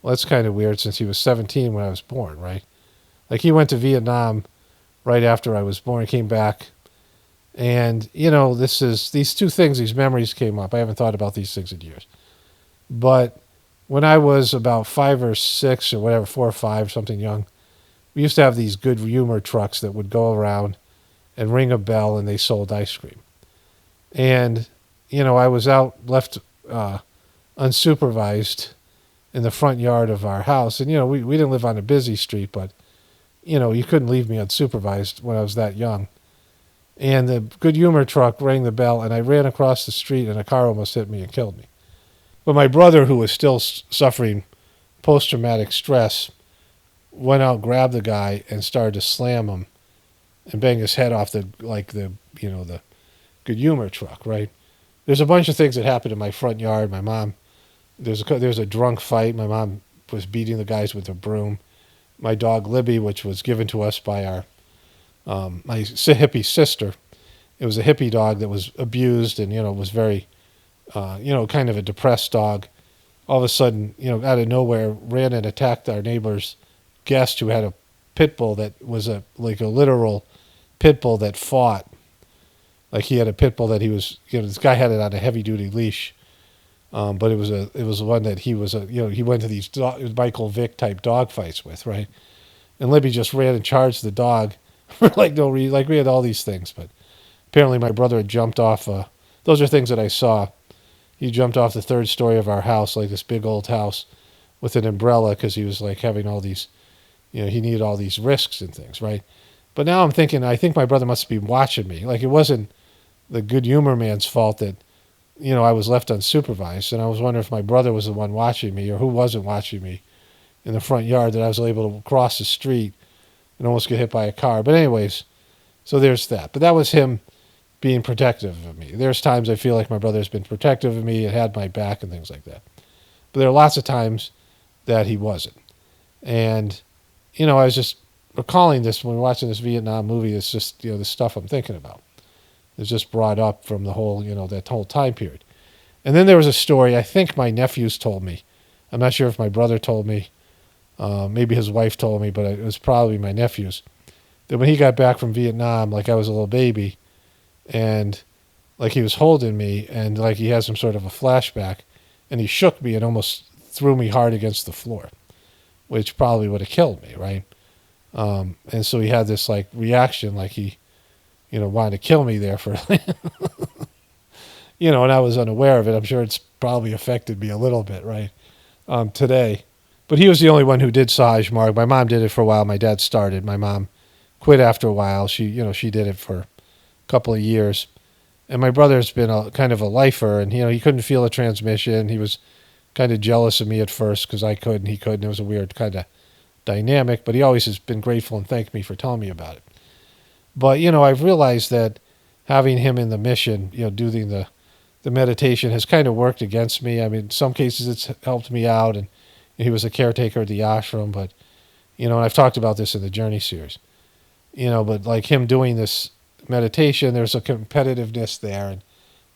well, that's kind of weird since he was 17 when I was born, right? Like he went to Vietnam right after I was born, came back. And, these two things, these memories came up. I haven't thought about these things in years. But when I was about 5 or 6 or whatever, 4 or 5, something young, we used to have these good humor trucks that would go around and ring a bell and they sold ice cream. And, I was out, left unsupervised in the front yard of our house. And, we didn't live on a busy street, but, you couldn't leave me unsupervised when I was that young. And the good humor truck rang the bell and I ran across the street and a car almost hit me and killed me. But my brother, who was still suffering post-traumatic stress, went out, grabbed the guy, and started to slam him and bang his head off the good humor truck, right? There's a bunch of things that happened in my front yard. My mom, there's a drunk fight. My mom was beating the guys with a broom. My dog Libby, which was given to us by my hippie sister, it was a hippie dog that was abused and was very, kind of a depressed dog. All of a sudden, out of nowhere, ran and attacked our neighbor's guest who had a pit bull that was a literal pit bull that fought. Like he had a pit bull that he was, this guy had it on a heavy duty leash, but it was one that he was he went to these Michael Vick type dog fights with, right? And Libby just ran and charged the dog for no reason. Like we had all these things, but apparently my brother had jumped off. Those are things that I saw. He jumped off the third story of our house, like this big old house, with an umbrella because he was like having all these, he needed all these risks and things, right? But now I'm thinking, I think my brother must be watching me. Like it wasn't the good humor man's fault that, I was left unsupervised. And I was wondering if my brother was the one watching me or who wasn't watching me in the front yard that I was able to cross the street and almost get hit by a car. But anyways, so there's that. But that was him being protective of me. There's times I feel like my brother's been protective of me and had my back and things like that. But there are lots of times that he wasn't. And, I was just recalling this when watching this Vietnam movie. It's just, the stuff I'm thinking about. It's just brought up from the whole, that whole time period. And then there was a story I think my nephews told me. I'm not sure if my brother told me. Maybe his wife told me, but it was probably my nephews. That when he got back from Vietnam, like I was a little baby, and like he was holding me, and like he had some sort of a flashback, and he shook me and almost threw me hard against the floor, which probably would have killed me, right? And so he had this like reaction, like he, wanted to kill me there for, and I was unaware of it. I'm sure it's probably affected me a little bit, right? Today. But he was the only one who did Saj Marg. My mom did it for a while. My dad started. My mom quit after a while. She did it for a couple of years. And my brother's been a kind of a lifer, and he couldn't feel a transmission. He was kind of jealous of me at first because I could and he couldn't. It was a weird kind of dynamic, but he always has been grateful and thanked me for telling me about it. But, I've realized that having him in the mission, doing the meditation has kind of worked against me. I mean, in some cases it's helped me out, and he was a caretaker at the ashram, but, and I've talked about this in the Journey series. But like him doing this meditation, there's a competitiveness there. And,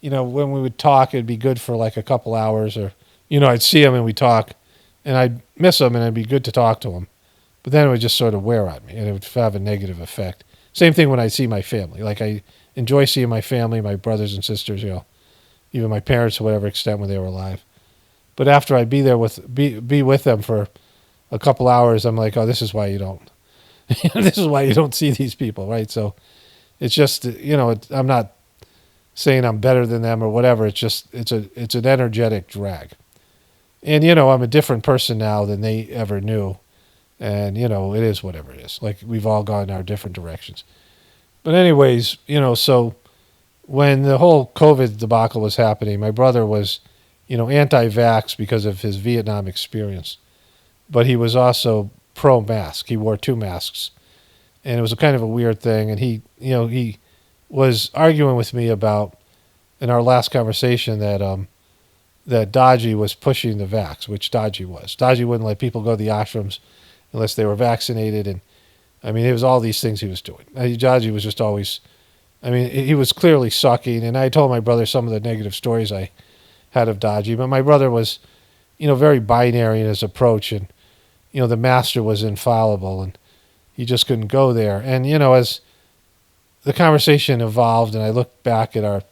when we would talk, it'd be good for like a couple hours or, I'd see him and we'd talk and I'd miss him and it'd be good to talk to him. But then it would just sort of wear on me and it would have a negative effect. Same thing when I see my family. Like I enjoy seeing my family, my brothers and sisters, even my parents to whatever extent when they were alive. But after I'd be there be with them for a couple hours, I'm like, oh, this is why you don't. This is why you don't see these people, right? So it's just, I'm not saying I'm better than them or whatever. It's just it's an energetic drag. And I'm a different person now than they ever knew. And it is whatever it is. Like we've all gone our different directions. But anyways, so when the whole COVID debacle was happening, my brother was, anti-vax because of his Vietnam experience. But he was also pro-mask. He wore 2 masks. And it was a kind of a weird thing. And he was arguing with me about, in our last conversation, that Dodgy was pushing the vax, which Dodgy was. Dodgy wouldn't let people go to the ashrams unless they were vaccinated. And, I mean, it was all these things he was doing. Dodgy was just always, he was clearly sucking. And I told my brother some of the negative stories I had of Dodgy. But my brother was, very binary in his approach. And, the master was infallible. And he just couldn't go there. And, as the conversation evolved and I looked back at our,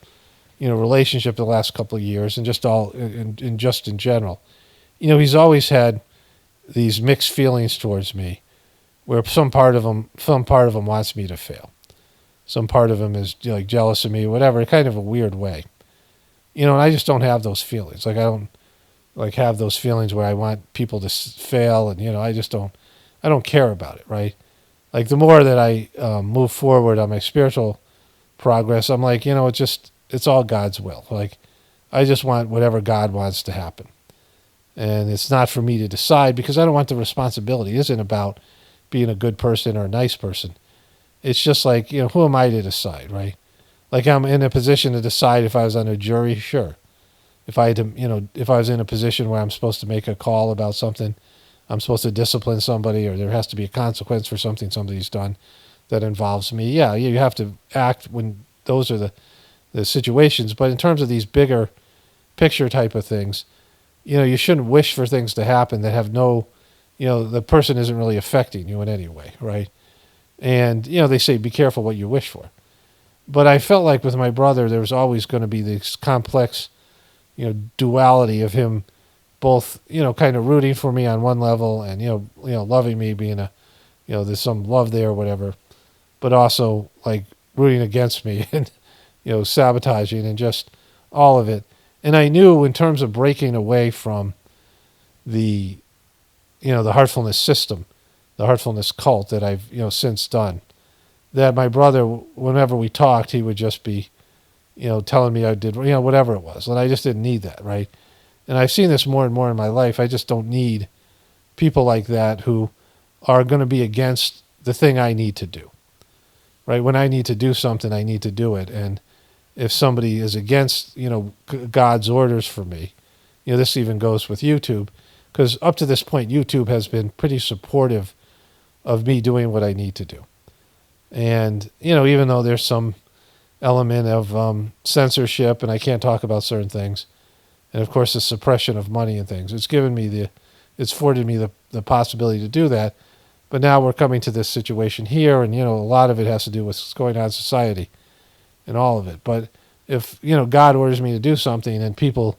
relationship the last couple of years and just all in general, he's always had these mixed feelings towards me where some part of him wants me to fail. Some part of him is like jealous of me, whatever, kind of a weird way. And I just don't have those feelings. Like I don't like have those feelings where I want people to fail and, I don't care about it, right? Like the more that I move forward on my spiritual progress, I'm like, it's all God's will. Like I just want whatever God wants to happen. And it's not for me to decide because I don't want the responsibility. It isn't about being a good person or a nice person. It's just like, who am I to decide, right? Like I'm in a position to decide if I was on a jury, sure. If I had to, if I was in a position where I'm supposed to make a call about something, I'm supposed to discipline somebody or there has to be a consequence for something somebody's done that involves me. Yeah, you have to act when those are the situations. But in terms of these bigger picture type of things, you shouldn't wish for things to happen that have no, the person isn't really affecting you in any way, right? And, they say be careful what you wish for. But I felt like with my brother, there was always going to be this complex, duality of him both, kind of rooting for me on one level and, loving me, being there's some love there or whatever, but also like rooting against me and, sabotaging and just all of it. And I knew in terms of breaking away from the, the heartfulness system, the heartfulness cult that I've, since done, that my brother, whenever we talked, he would just be, telling me I did, whatever it was. And I just didn't need that, right? And I've seen this more and more in my life. I just don't need people like that who are going to be against the thing I need to do, right? When I need to do something, I need to do it. And if somebody is against, God's orders for me, this even goes with YouTube, because up to this point, YouTube has been pretty supportive of me doing what I need to do. And, even though there's some element of censorship and I can't talk about certain things, and of course the suppression of money and things, it's afforded me the possibility to do that. But now we're coming to this situation here, and, a lot of it has to do with what's going on in society and all of it. But if, God orders me to do something and people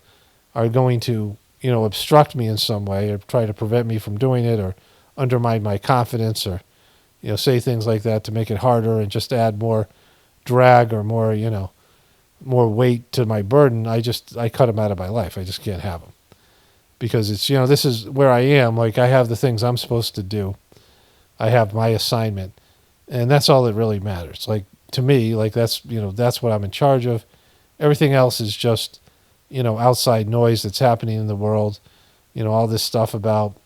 are going to, obstruct me in some way or try to prevent me from doing it or undermine my confidence or, say things like that to make it harder and just add more drag or more, more weight to my burden, I cut them out of my life. I just can't have them. Because it's, this is where I am. Like I have the things I'm supposed to do. I have my assignment. And that's all that really matters. Like to me, like that's what I'm in charge of. Everything else is just, outside noise that's happening in the world. All this stuff about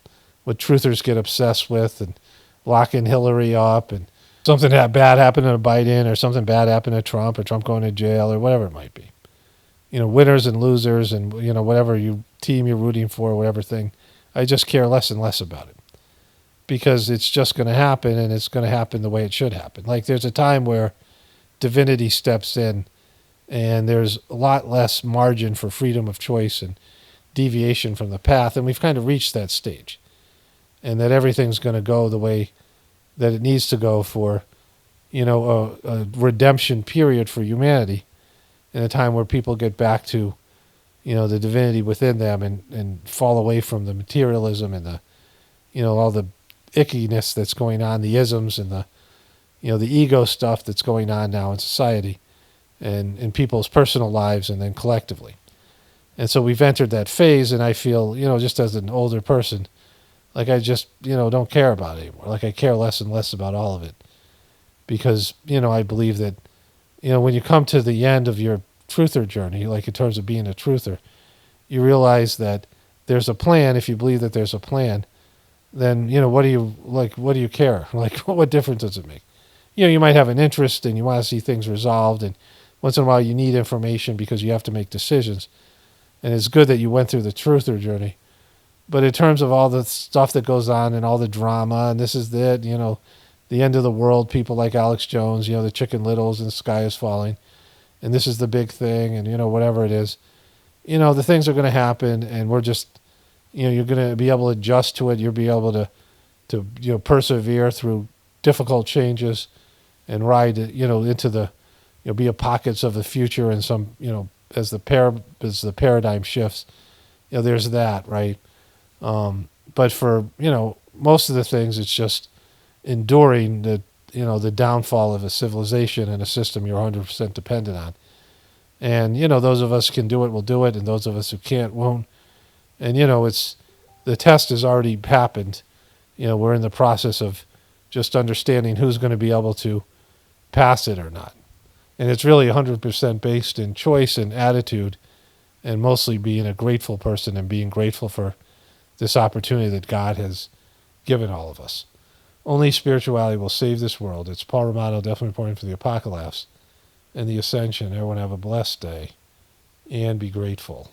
what truthers get obsessed with and locking Hillary up and something bad happened to Biden or something bad happened to Trump or Trump going to jail or whatever it might be. Winners and losers and, whatever team you're rooting for, whatever thing. I just care less and less about it. because it's just going to happen, and it's going to happen the way it should happen. Like there's a time where divinity steps in, and there's a lot less margin for freedom of choice and deviation from the path, and we've kind of reached that stage, and that everything's going to go the way that it needs to go for, a redemption period for humanity, in a time where people get back to, the divinity within them, and fall away from the materialism and the, all the ickiness that's going on, the isms and the ego stuff that's going on now in society and in people's personal lives and then collectively. And so we've entered that phase, and I feel, just as an older person, like I just, don't care about it anymore. Like I care less and less about all of it. Because, I believe that, when you come to the end of your truther journey, like in terms of being a truther, you realize that there's a plan. If you believe that there's a plan, then, what do you care? Like, what difference does it make? You might have an interest and you want to see things resolved, and once in a while you need information because you have to make decisions. And it's good that you went through the truther journey. But in terms of all the stuff that goes on and all the drama, and this is the end of the world, people like Alex Jones, the Chicken Littles and the sky is falling, and this is the big thing, and, whatever it is, the things are going to happen, and we're just, you're going to be able to adjust to it. You'll be able to persevere through difficult changes and ride, into the, be a pockets of the future, and some, as the paradigm shifts, there's that, right? But for, most of the things, it's just enduring the downfall of a civilization and a system you're 100% dependent on. And, those of us can do it, will do it, and those of us who can't, won't. And, it's, the test has already happened. We're in the process of just understanding who's going to be able to pass it or not. And it's really 100% based in choice and attitude, and mostly being a grateful person and being grateful for this opportunity that God has given all of us. Only spirituality will save this world. It's Paul Romano, definitely reporting for the Apocalypse and the Ascension. Everyone have a blessed day and be grateful.